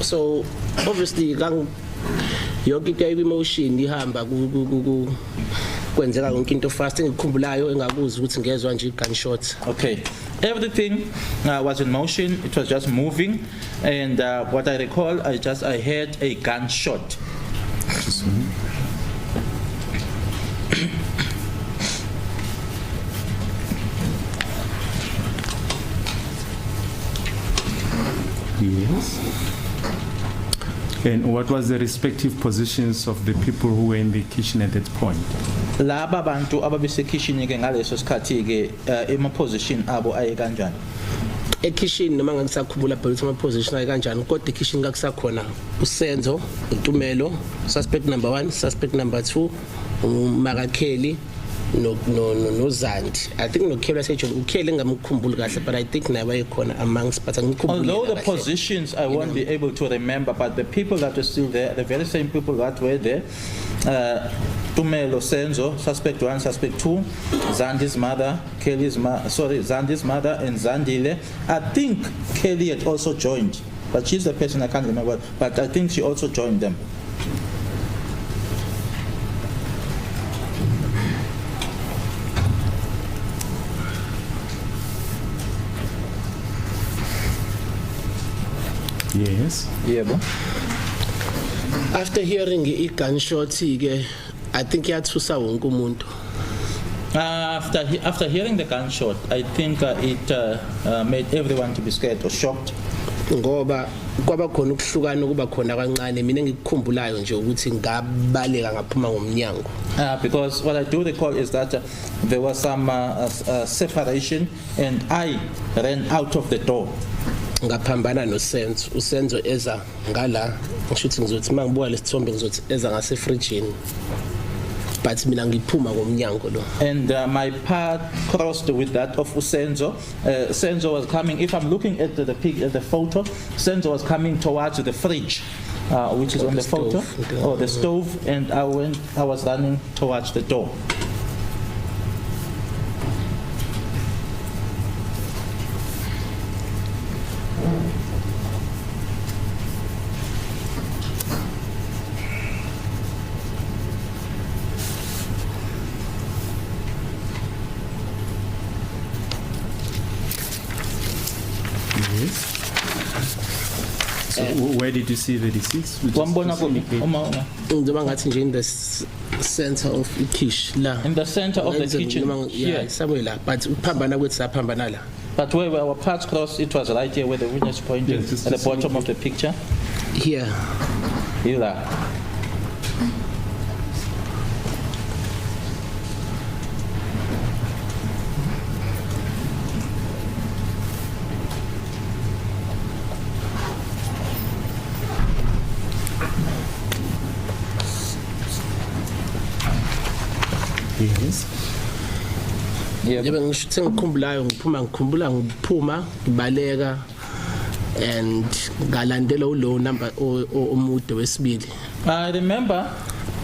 So obviously yonke into emotion ihamba kwenzeka yonke into fast engikhumbulayo engakuzi ukuthi ngezwe nje gunshot. Okay. Everything was in motion. It was just moving, and what I recall, I heard a gunshot. Yes. And what was the respective positions of the people who were in the kitchen at that point? Laba bantu ababesekitchen ke ngaleso sikhathi ke ema position abo aye kanjani? Ekitchen noma ngisakhumbula phela ama position ayi kanjani kodwa ekitchen ngakusakhona uSenzo, uTumelo, suspect number 1, suspect number 2, uMakakheli no Zandi. I think no Kheli said uKheli ngamkhumbuli kahle but I think naye wayekhona amongst but ngikhumbula. Although the positions I won't be able to remember, but the people that were still there, the very same people that were there, Tumelo, Senzo, suspect 1, suspect 2, Zandi's mother, Zandi's mother and Zandile. I think Kheli had also joined, but she's the person I can't remember, but I think she also joined them. Yes. Yeah, bro. After hearing a gunshot ke I think yathusa wonke umuntu. After hearing the gunshot, I think it made everyone to be scared or shocked. Ngoba kwaba khona ukuhlukana kuba khona kancane mina ngikukhumbulayo nje ukuthi ngabaleka ngaphuma ngomnyango. Because what I do recall is that there was some separation and I ran out of the door. Ngaphambana noSenzo, uSenzo eza ngala ngisho ukuthi ngizothi mangibuka lesithombe ngizothi eza ngase fridge but mina ngiphuma ngomnyango lo. And my path crossed with that of Senzo. Senzo was coming, if I'm looking at the photo, Senzo was coming towards the fridge, which is on the photo, or the stove, and I was running towards the door. So where did you see the deceased? Which is Wambona kuphi? specifically- Ngizoba ngathi nje in the center of ikish la. In the center of the kitchen, Yeah, here. somewhere la. But uphambana kwethu saphambana la. But where our paths crossed, it was right here where the witness pointed, Yes, it's at the the bottom of the picture. Here. Here. Yes. Yebo ngisho ukuthi ngikhumbulayo ngikhumbula ngiphuma ngibaleka and ngalandela ulo number omude wesibili. I remember,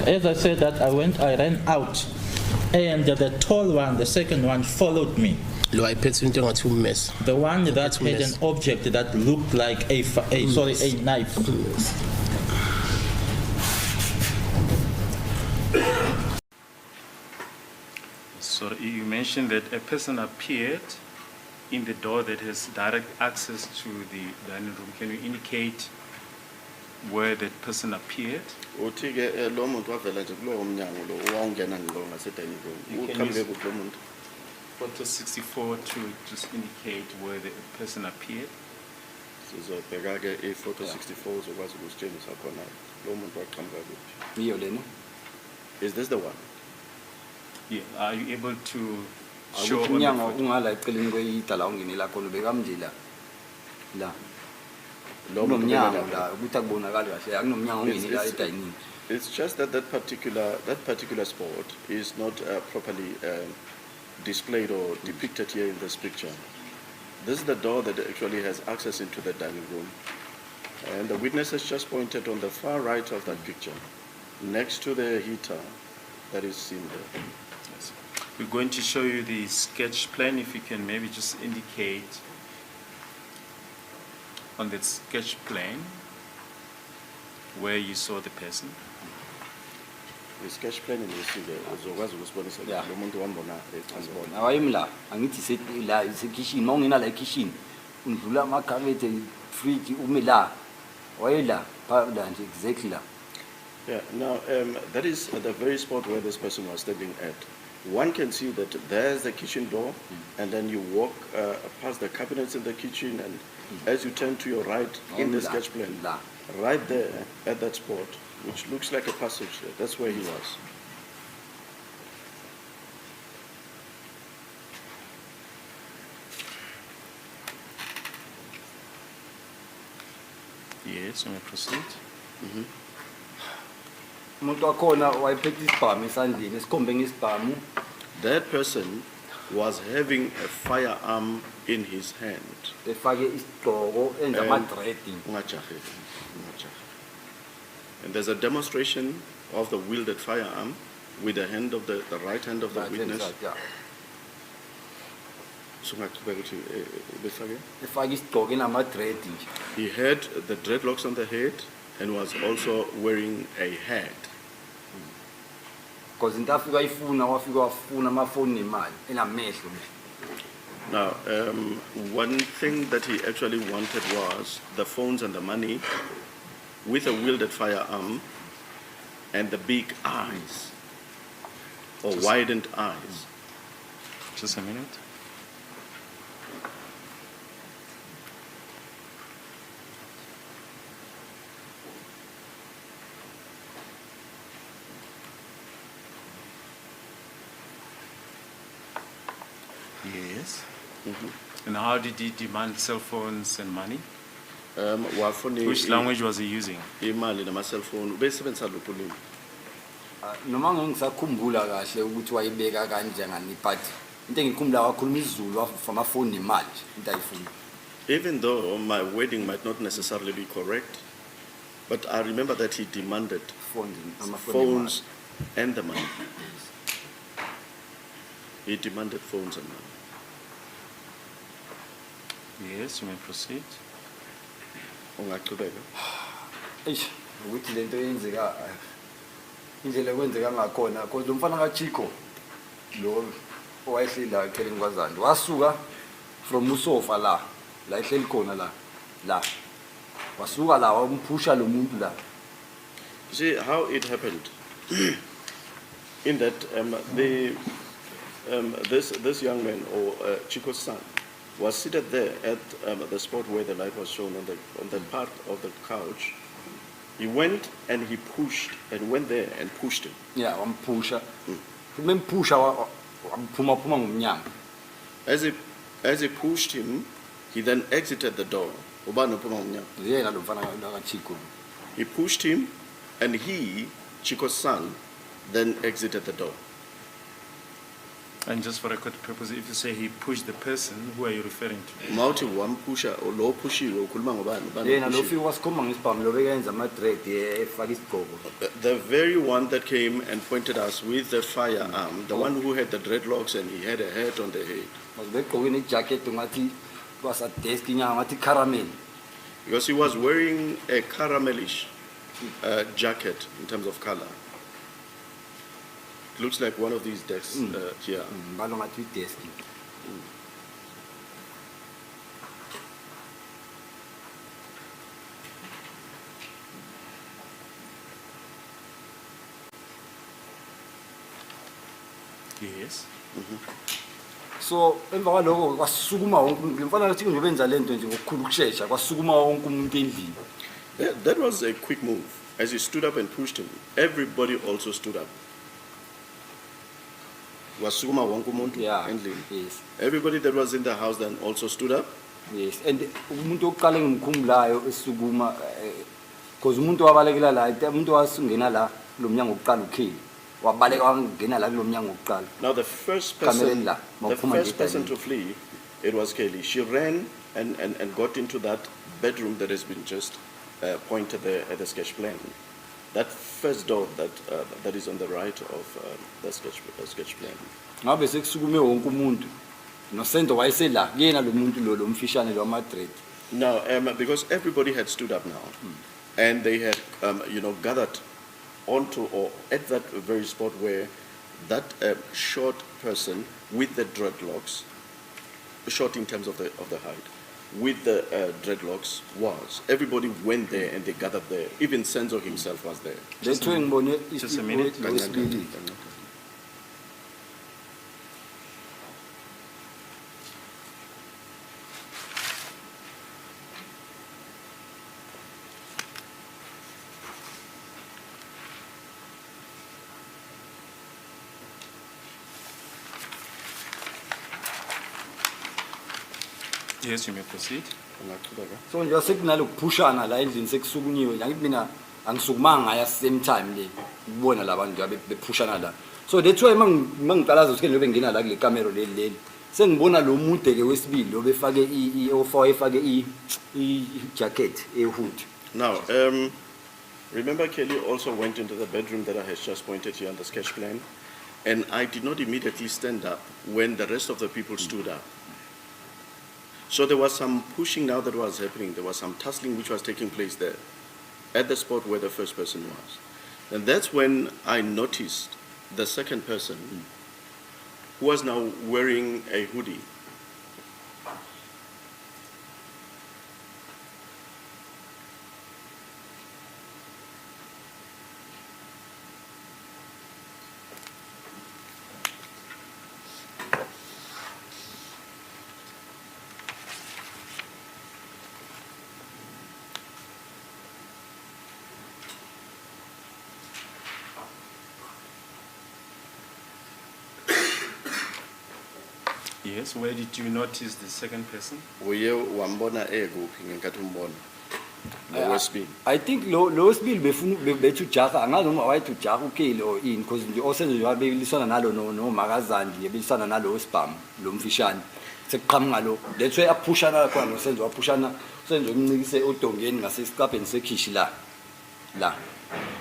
as I said, that I ran out, and the tall one, the second one, followed me. Lo ayiphethe into engathi ummesa. The one that had an object that looked like a knife. So you mentioned that a person appeared in the door that has direct access to the dining room. Can you indicate where that person appeared? Uthi-ke lo muntu wavela nje kulowo mnyango lo owawungena ngilo ngase-dining room. You can Uqhamuke use- kuphi lo muntu? Photo 64 to just indicate where the person appeared. Sizobheka-ke i-photo 64 uzokwazi ukusitshengisa khona lo muntu waqhamuka kuphi. Iyo lena. Is this the one? Yeah. Are you able to show Awukho on the umnyango photo? ungala eceleni kweyidala ungenela khona bekamnje la. Lo muntu Nomnyango ubeka la lapha. ukuthi akubonakali kahle akunomnyango ungenela It's- edining. It's just that that particular spot is not properly displayed or depicted here in this picture. This is the door that actually has access into the dining room. And the witness has just pointed on the far right of that picture, next to the heater that is seen there. Yes. We're going to show you the sketch plan. If you can maybe just indicate on that sketch plan where you saw the person. The sketch plan in this uzokwazi ukusibonisa Yeah. lo muntu wambona eqhamuka. Awayimla angithi la isekitchen mawungena la ekitchen undlula amakhabethe fridge ume la. Wayela la nje exactly la. Yeah, now that is the very spot where this person was standing at. One can see that there's the kitchen door, and then you walk past the cabinets in the kitchen, and as you turn to your right in the sketch plan, La. right there at that spot, which looks like a passage there, that's where he was. Yes, you may proceed. Umuntu wakhona wayephethe isibhamu esandleni esikhombe ngesibhamu. That person was having a firearm in his hand. Efake isigqoko enza ama-dreading. Ungajahe, ungajahe. And there's a demonstration of the wielded firearm with the hand of the right hand of the witness. Yeah. Sungaqhubeka ukuthi ubefake? Efake isigqoko enama-dreading. He had the dreadlocks on the head and was also wearing a hat. Because into afika ayifuna wafika wafuna amafoni nemali enamehlo. Now, one thing that he actually wanted was the phones and the money with a wielded firearm and the big eyes, or widened eyes. Just a minute. Yes. And how did he demand cell phones and money? Wafuna Which language was he using? imali nama-cell phone ubesebenzisa luphi ulimi? Noma ngisakhumbula kahle ukuthi wayibeka kanjengani but into engikhumbula wakhuluma isiZulu wafamafoni nemali into ayifuna. Even though my wording might not necessarily be correct, but I remember that he demanded phones and the money. He demanded phones and money. Yes, you may proceed. Ungaqhubeka? Eish ukuthi lento yenzeka indlela kwenzeka ngakhona because lo mfana kaChico lo owayehleli la eceleni kwaZandi wasuka from usofa la ehleli khona la wasuka la wamphusha lo muntu la. See how it happened. In that this young man or Chico's son was seated there at the spot where the light was shown on the part of the couch. He went and he pushed and went there and pushed him. Yeah, wamphusha umemphusha waphuma ngomnyango. As he pushed him, he then exited the door. Ubani uphuma ngomnyango? Yena lo mfana kaChico. He pushed him, and he, Chico's son, then exited the door. And just for record purpose, if you say he pushed the person, who are you referring to? Mawuthi wampusha or lo pushiwe ukhuluma ngobani? Ubani yena lo opushiwe? fika wasikhomba ngesibhamu lo bekenza ama-dread efaka isigqoko The very one that came and pointed us with the firearm, the one who had the dreadlocks and he had a hat on the head. maze begqoke nejacket ngathi kwasadesk inyanga ngathi caramel Because he was wearing a caramelish jacket in terms of color. It looks like one of these desks here. mbalo ngathi idesk Yes. so emva kwaloko kwasukuma wonke umuntu mfana ngathi nje benza lento nje ngokukhulu ukusheshsha kwasukuma wonke umuntu endlini That was a quick move. As he stood up and pushed him, everybody also stood up. Wasukuma wonke umuntu yeah endlini. yes Everybody that was in the house then also stood up. yes and umuntu oqala engimkhumbulayo esukuma because umuntu wabalekela la umuntu wasungena la lo mnyango oqala ukheli wabaleka wangena la kulo mnyango oqala Now the first Kameleni person, la, the mawuphuma first nje person endlini. to flee, it was Kelly. She ran and got into that bedroom that has been just pointed there at the sketch plan. That first door that is on the right of the sketch plan. ngabe sekusukume wonke umuntu noSenzo wayesela kuyena lo muntu lo mfishane lo ama-dread Now, because everybody had stood up now, and they had, gathered onto or at that very spot where that short person with the dreadlocks, short in terms of the height, with the dreadlocks was. Everybody went there and they gathered there. Even Senzo himself was there. letho engibone Just a minute. wesibili Yes, you may proceed. so nje sekunalokuphushana la endlini sekusukunyiwe ngithi mina angisukumanga ngaya same time le ukubona labantu bephushana la so that's why mangiqalaza ukuthi ngilobe ngena la kule camera leli sengibona lo mude ke wesibili lo befake efake i jacket hood Now, remember Kelly also went into the bedroom that I had just pointed here on the sketch plan, and I did not immediately stand up when the rest of the people stood up. So there was some pushing now that was happening. There was some tussling which was taking place there at the spot where the first person was. And that's when I noticed the second person who was now wearing a hoodie. Yes, where did you notice the second person? Uye wambona ekuphi ngenkathi umbona? Ngowesibili. I think lo wesibili bethu jaha angazi noma wayethi ujaha ukheli or in because nje osenze nje wabelisana nalo no makazandi yebelisana nalo wesibhamu lo mfishane sekuqhamuka lo lethe aphushana khona noSenzo waphushana uSenzo umncikise odongeni ngasesicabheni sekhishi la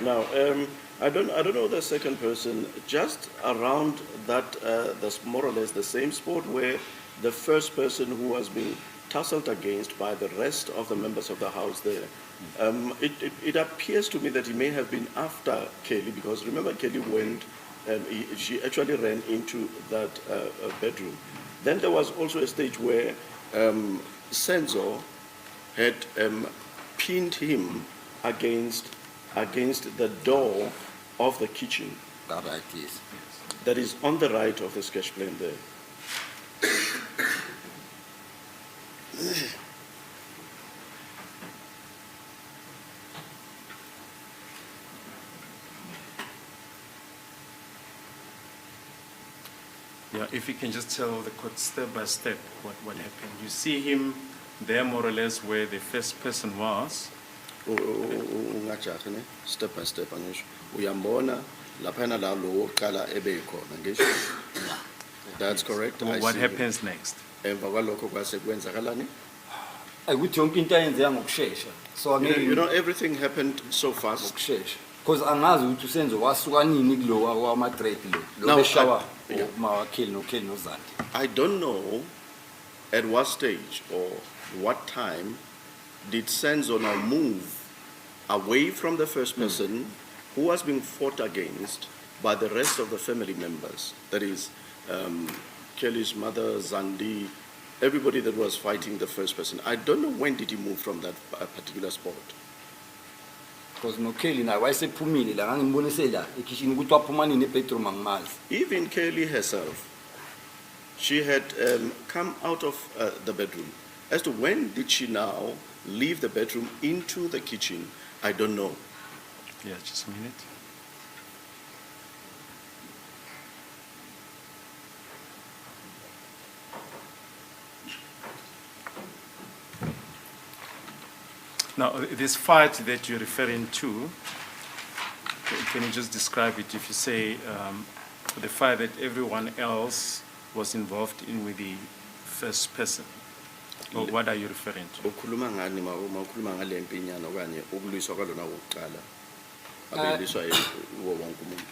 Now, I don't know the second person. Just around that, that's more or less the same spot where the first person who was being tussled against by the rest of the members of the house there. It appears to me that he may have been after Kelly, because remember Kelly went, she actually ran into that bedroom. Then there was also a stage where Senzo had pinned him against the door of the kitchen that right yes that is on the right of the sketch plan there. Yeah, if you can just tell the court step by step what happened. You see him there more or less where the first person was. Ungajahi ne, step by step angisho. Uyambona laphana la lo oqala ebe khona ngisho. That's correct. I What see. happens next? Emva kwalokho kwase kwenzakalani? ukuthi yonke into ayenzeka ngokusheshsha so You know, everything happened so fast. ngokusheshsha because angazi ukuthi usenzo wasuka nini kulo kwama-dread lo Now, beshawa yeah. mawakheli nokheli nozandi. I don't know at what stage or what time did Senzo now move away from the first person who was being fought against by the rest of the family members. That is, Kelly's mother, Zandi, everybody that was fighting the first person. I don't know when did he move from that particular spot. Because nokheli naye wayesephumile la ngangimbonise la ekhishini ukuthi waphuma nini ebedroom angimazi. Even Kelly herself, she had come out of the bedroom. As to when did she now leave the bedroom into the kitchen, I don't know. Yeah, just a minute. Now, this fight that you're referring to, can you just describe it? If you say the fight that everyone else was involved in with the first person, or what are you referring to? Ukhuluma ngani uma ukhuluma ngale mpinyana okanye ukulwiswa kwalona wokuqala abeliswa uwo wonke umuntu.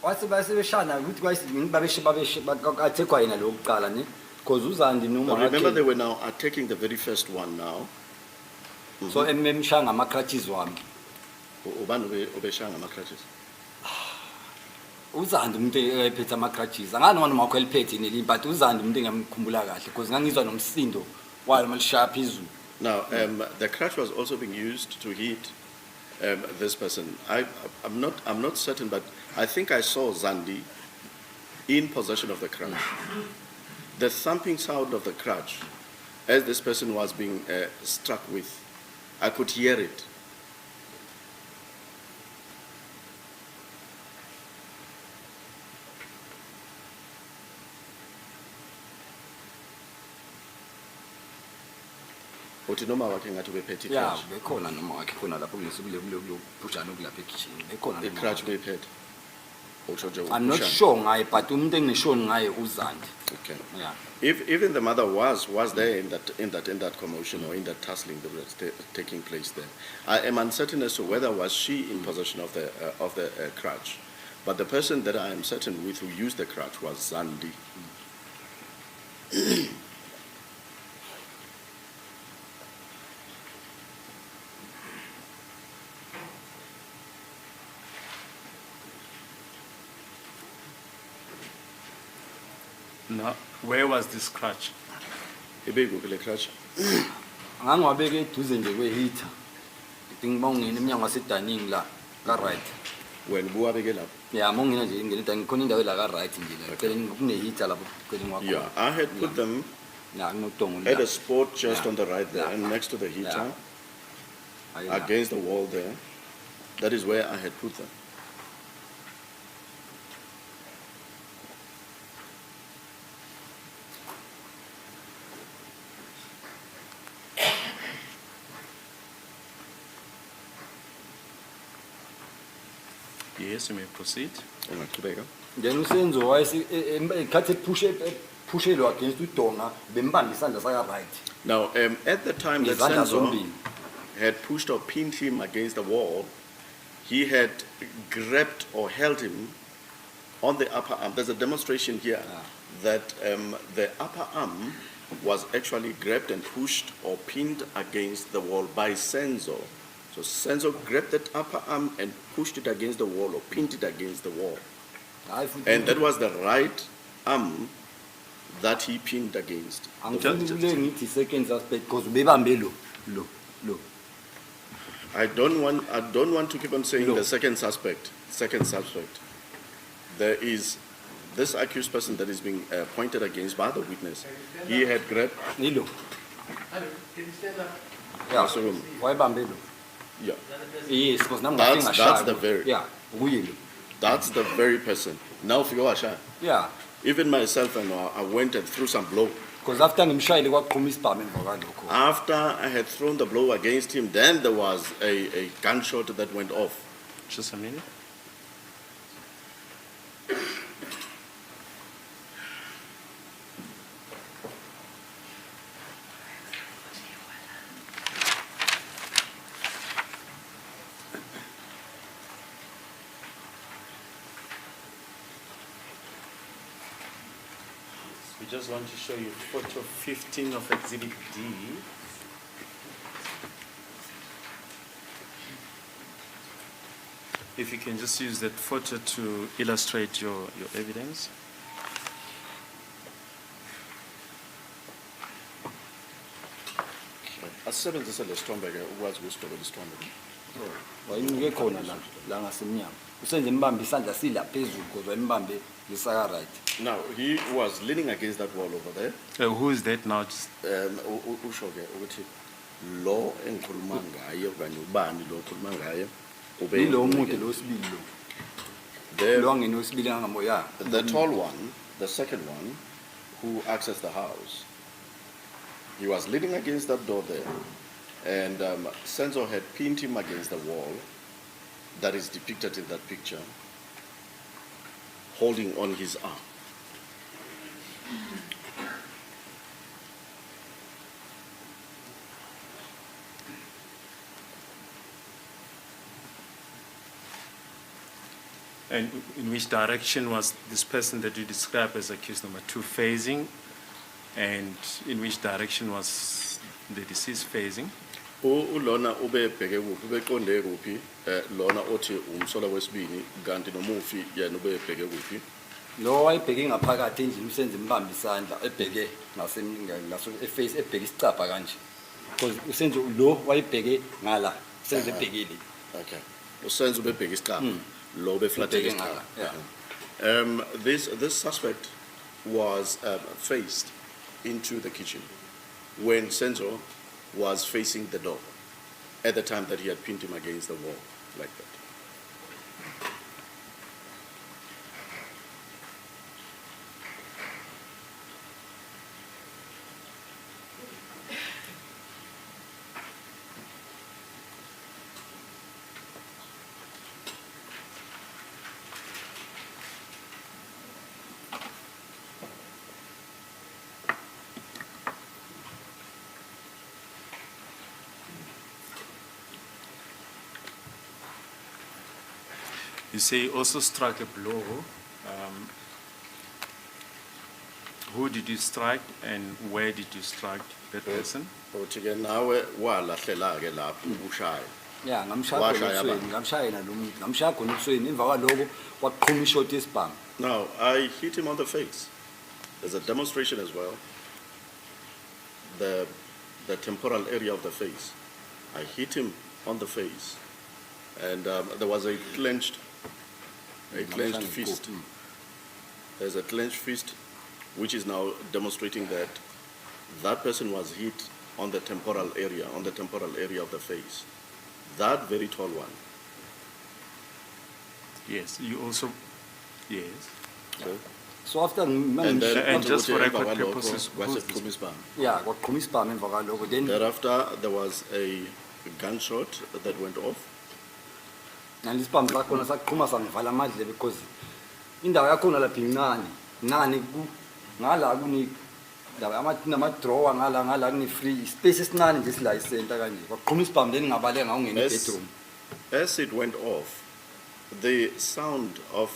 Wathi basebeshana ukuthi bathekwa yena lo kuqala ne because uzandi noma Remember they were now attacking the very first one now. so ememshanga ama-crutches wami Ubani obeshanga ama-crutches? uzandi umuntu ephethe ama-crutches angani noma wakho eliphethe nelinye but uzandi umuntu engamkhumbula kahle because ngangizwa nomsindo walo malishaya phezulu. Now, the crutch was also being used to hit this person. I'm not certain, but I think I saw Zandi in possession of the crutch. The thumping sound of the crutch, as this person was being struck with, I could hear it. Uthi noma wakhe ngathi ubephethe ya crutch. bekhona noma wakhe khona lapho kulepushana okulapha ekhishini bekhona The noma crutch wakhe. ubephethe. Utsho nje I'm not upushana. sure ngaye but umuntu engineshoni ngaye uzandi. Okay. Yeah. If even the mother was there in that commotion or in that tussling that was taking place there, I am uncertain as to whether was she in possession of the crutch, but the person that I am certain with who used the crutch was Zandi. Now, where was this crutch? Ibekuphi le crutch? Ngangiwabeke eduze nje kwe-heater. Ngidinga uma ungena emnyango wasedining la ka-right. When buwabeke lapho. Ya uma ungena nje ingena ngikhona indawo la ka-right nje la. Eceleni kune-heater lapho eceleni kwakho. Yeah, I had put them Ya nginotongo la. at a spot just Yeah. on the right there Yeah. and next to the heater, Ayi la. against the wall there. That is where I had put them. Yes, you may proceed. Ungaqhubeka. Then usenzo ekhathi epushelwa against udonga bembamba isandla saka-right. Now, at the time that Ngezandla Senzo zombili. had pushed or pinned him against the wall, he had grabbed or held him on the upper arm. There's a demonstration here that the upper arm was actually grabbed and pushed or pinned against the wall by Senzo. So Senzo grabbed that upper arm and pushed it against the wall or pinned it against the wall. Hayi futhi. And that was the right arm that he pinned against. Angifuni kule ngithi second suspect because ubebambe lo. I don't want to keep on saying No. the second suspect. There is this accused person that is being pointed against by the witness. He had grabbed. Nilo. Yeah. So, Wayebambe lo. yeah, Yes, because nami That's- ngafika that's ngashaya. the very- Yeah, kuye lo. that's the very person. Now for your Asha. Yeah. Even myself, I went and threw some blow. Because after ngimshayile kwaqhuma isibhamu emva kwalokho. After I had thrown the blow against him, then there was a gunshot that went off. Just a minute. We just want to show you photo 15 of Exhibit D. If you can just use that photo to illustrate your evidence. asisebenzise le sithombe ke ukwazi ukusidobela isithombe. wayimike khona la ngasemnyango usenze imbambe isandla sila phezulu because wayimbambe ngesaka right. Now he was leaning against that wall over there. Who is that now? Just Usho ke ukuthi lo engikhuluma ngaye okanye ubani lo okhuluma ngaye ube Yilo umuntu lo sibili lo. There, Lo angene wesibili angamoya. the tall one, the second one, who accessed the house, he was leaning against that door there, and Senzo had pinned him against the wall that is depicted in that picture, holding on his arm. And in which direction was this person that you described as accused number 2 facing? And in which direction was the deceased facing? Ulona ube bheke kuphi beqonde kuphi lona othi umsola wesibini kanti nomufi yena ube bheke kuphi. Lo wayibheke ngaphakathi endlini usenze imbambe isandla ebheke ngaso eface ebheke isicapha kanje. Because usenze lo wayibheke ngala usenze ebhekile. Okay. Usenze ube bheke isicapha lo be flatele isicapha. Yeah. This suspect was faced into the kitchen when Senzo was facing the door at the time that he had pinned him against the wall like that. You say you also struck a blow. Who did you strike and where did you strike that person? Uthi ke nawe walahlela ke lapho ubushaya. Yeah, ngamshaya Washaya khona abantu. ngamshaya na lo muntu ngamshaya khona ebusweni emva kwaloko waqhuma ishot yesibhamu. Now, I hit him on the face. There's a demonstration as well. The temporal area of the face. I hit him on the face. And there was a clenched fist. There's a clenched fist, which is now demonstrating that that person was hit on the temporal area of the face. That very tall one. Yes, you also, yes. Okay. So after And then And just for record emva kwalokho, purposes, kwase who's this? kuqhuma isibhamu. yeah waqhuma isibhamu emva kwaloko then Thereafter, there was a gunshot that went off. nalisibhamu sakhona saqhuma sangivala amadlebe because indawo yakhona lapha incane ngala kuni nama-drawer ngala kune-free space esincane nje sila isenta kanje waqhuma isibhamu then ngabale ngawungena Yes. ebedroom. As it went off, the sound of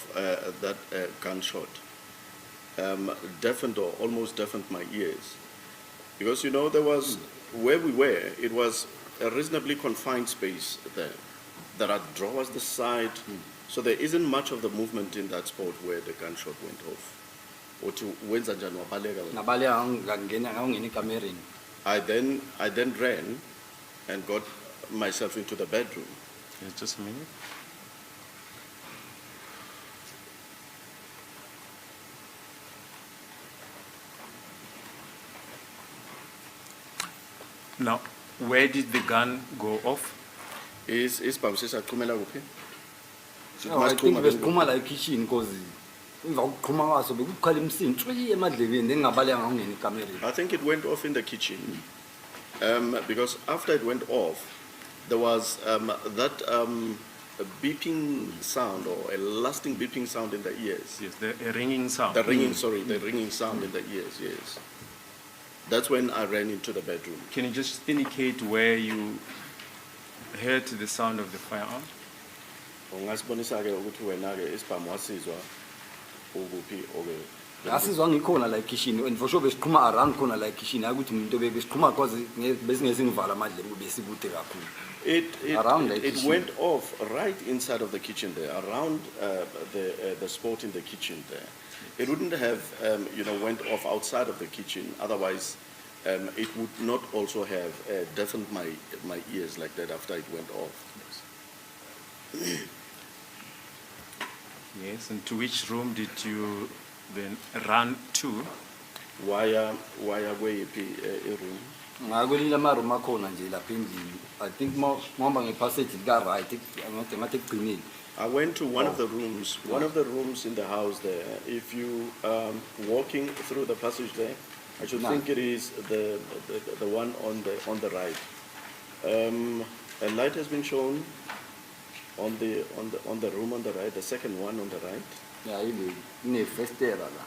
that gunshot deafened or almost deafened my ears. Because, you know, there was, where we were, it was a reasonably confined space there. There are drawers the side, so there isn't much of the movement in that spot where the gunshot went off. Or to wenza njani wabaleka wena? ngabale ngawungena ekamereni. I then ran and got myself into the bedroom. Yes, just a minute. Now, where did the gun go off? Isibhamu sisaqhumela kuphi? No, I think besiqhuma la ekitchen because emva kokuqhuma kwaso bekukhala imsindo tswi emadlebeni then ngabale ngawungena ekamereni. I think it went off in the kitchen because after it went off, there was that a beeping sound or a lasting beeping sound in the ears. Yes, a ringing sound. The ringing sound in the ears, yes. That's when I ran into the bedroom. Can you just indicate where you heard the sound of the firearm? Ungasibonisa ke ukuthi wena ke isibhamu wasizwa ukuphi okay Asizwa ngikhona la kitchen and for sure besiqhuma around khona la kitchen akuthi umuntu besiqhuma because besingesingivala amadle kube sikude kakhulu. It went off right inside of the kitchen there, around the spot in the kitchen there. It wouldn't have, went off outside of the kitchen. Otherwise, it would not also have deafened my ears like that after it went off. Yes, and to which room did you then run to? Why kweyiphi room? Ngakwelile amaroom akhona nje lapha endlini. I think ngihamba ngepassage lika right ngathi ekugcinile. I went to one of the rooms in the house there. If you walking through the passage there, I should think it is the one on the right. A light has been shown on the room on the right, the second one on the right. Yeah, ile festera la.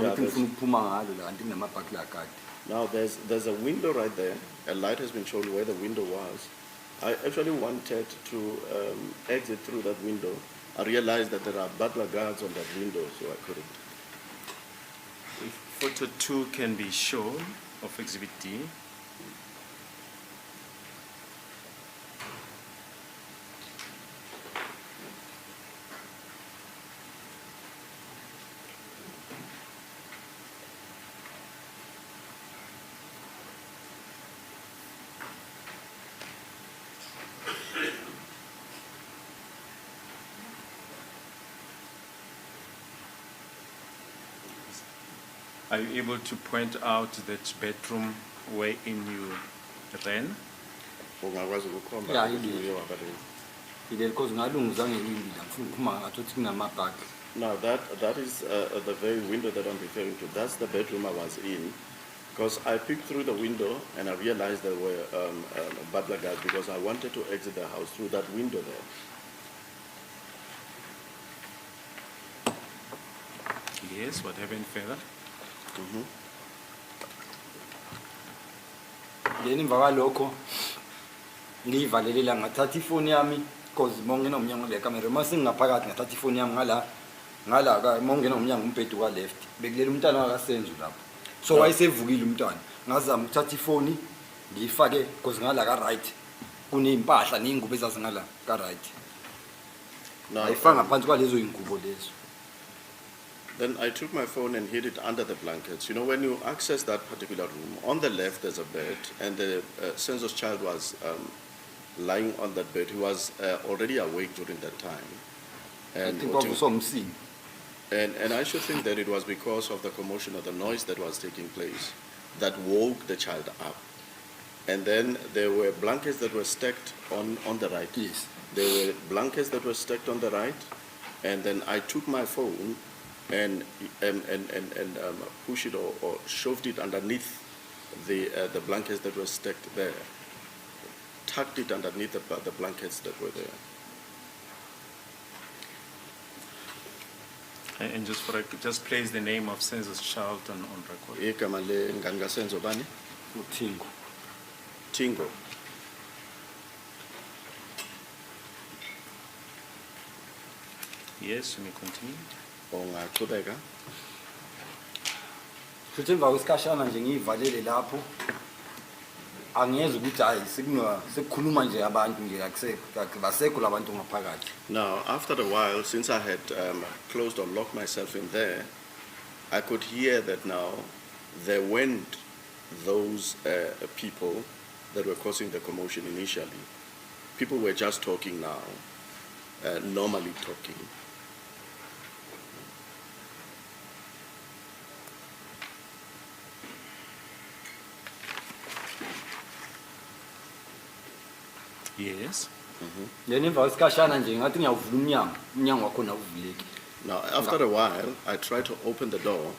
Yeah, Ngathi ngifuna ukuphuma ngalo la kanti kunamabhakla akade. Now there's a window right there. A light has been shown where the window was. I actually wanted to exit through that window. I realized that there are butler guards on that window, so I couldn't. If photo 2 can be shown of Exhibit D. Are you able to point out that bedroom wherein you ran? Ungakwazi ukukhomba Yeah, ukuthi it is. uye wabaleni. Ile because ngalungiza ngelindi la ngifuna ukuphuma ngathi kunamabhakla. Now that is the very window that I'm referring to. That's the bedroom I was in, because I peeked through the window and I realized there were butler guards because I wanted to exit the house through that window there. Yes, what happened further? Then emva kwalokho ngiyivalele la ngathatha ifoni yami because mongena umnyango le camera mase ngingaphakathi ngathatha ifoni yami ngala ka mongena umnyango umbhedu kwa left bekulela umntana waka Senzo lapho so wayesevukile umntwana ngazama ukuthatha ifoni ngiyifake because ngala ka right kunempahla nezingubo ezazingala ka right Now, ayifanga phansi kwalezo ingubo lezo. then I took my phone and hid it under the blankets. You know, when you access that particular room, on the left there's a bed, and the Senzo's child was lying on that bed. He was already awake during that time. I think kwavusomsini. And I should think that it was because of the commotion or the noise that was taking place that woke the child up. And then there were blankets that were stacked on the right. Yes. There were blankets that were stacked on the right, and then I took my phone and pushed it or shoved it underneath the blankets that were stacked there, tucked it underneath the blankets that were there. And just place the name of Senzo's child on record. Igama lengane kaSenzo bani? Uthingo. Tingo. Yes, you may continue. Ongaqhubeka. Futhi emva kwesikhashana nje ngiyivalele lapho angiyeza ukuthi hayi sekukhuluma nje abantu nje basekho labantu ngaphakathi. Now, after a while, since I had closed or locked myself in there, I could hear that now there weren't those people that were causing the commotion initially. People were just talking now, normally talking. Yes. Then emva kwesikhashana nje ngathi ngiyavula umnyango wakhona uvuleki. Now, after a while, I tried to open the door.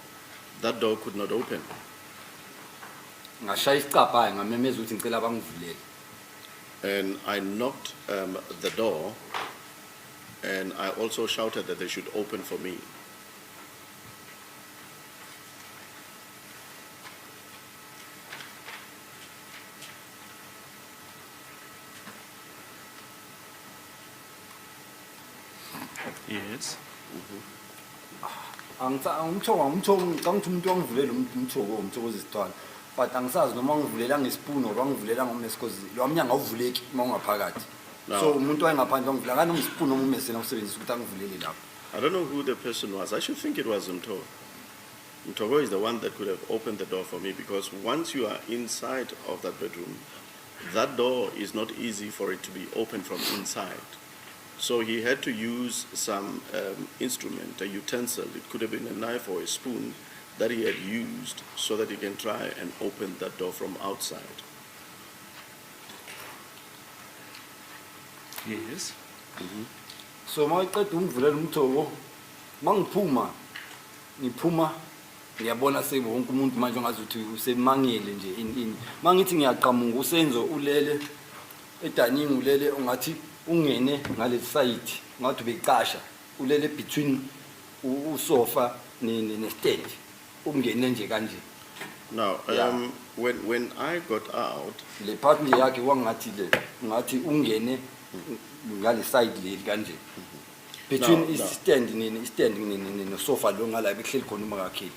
That door could not open. Ngashaya isicapha ngamemeza ukuthi ngicela bangivulele. And I knocked the door, and I also shouted that they should open for me. Yes. but angisazi noma ngivulela ngespoon or ngivulela ngomesikozi lo mnyango awuvuleki uma ungaphakathi so umuntu wayengaphandle ngivula kana ngispoon noma umesena usebenzisa ukuthi angivulele lapho. I don't know who the person was. I should think it was Mthogo. Mthogo is the one that could have opened the door for me, because once you are inside of that bedroom, that door is not easy for it to be opened from inside. So he had to use some instrument, a utensil. It could have been a knife or a spoon that he had used so that he can try and open that door from outside. Yes. So mawuqeda ungivulela uMthogo mangiphuma ngiyabona wonke umuntu manje ongazuthi usemangele nje in mangithi ngiyaqhamuka uSenzo ulele edining ulele ungathi ungene ngale side ngathi ubecasha ulele between usofa ne stand ungene nje kanje. Now, when I got out, le part nje yakhe wangathi le ngathi ungene ngale side le kanje between stand ne sofa lo ngala behleli khona uMakakheli.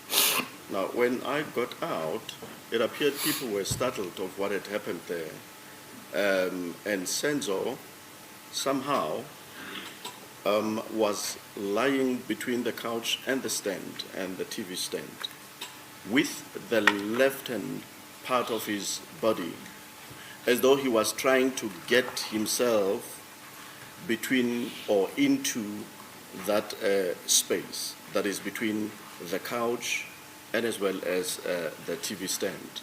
Now, when I got out, it appeared people were startled of what had happened there. And Senzo somehow was lying between the couch and the stand and the TV stand with the left-hand part of his body, as though he was trying to get himself between or into that space that is between the couch and as well as the TV stand.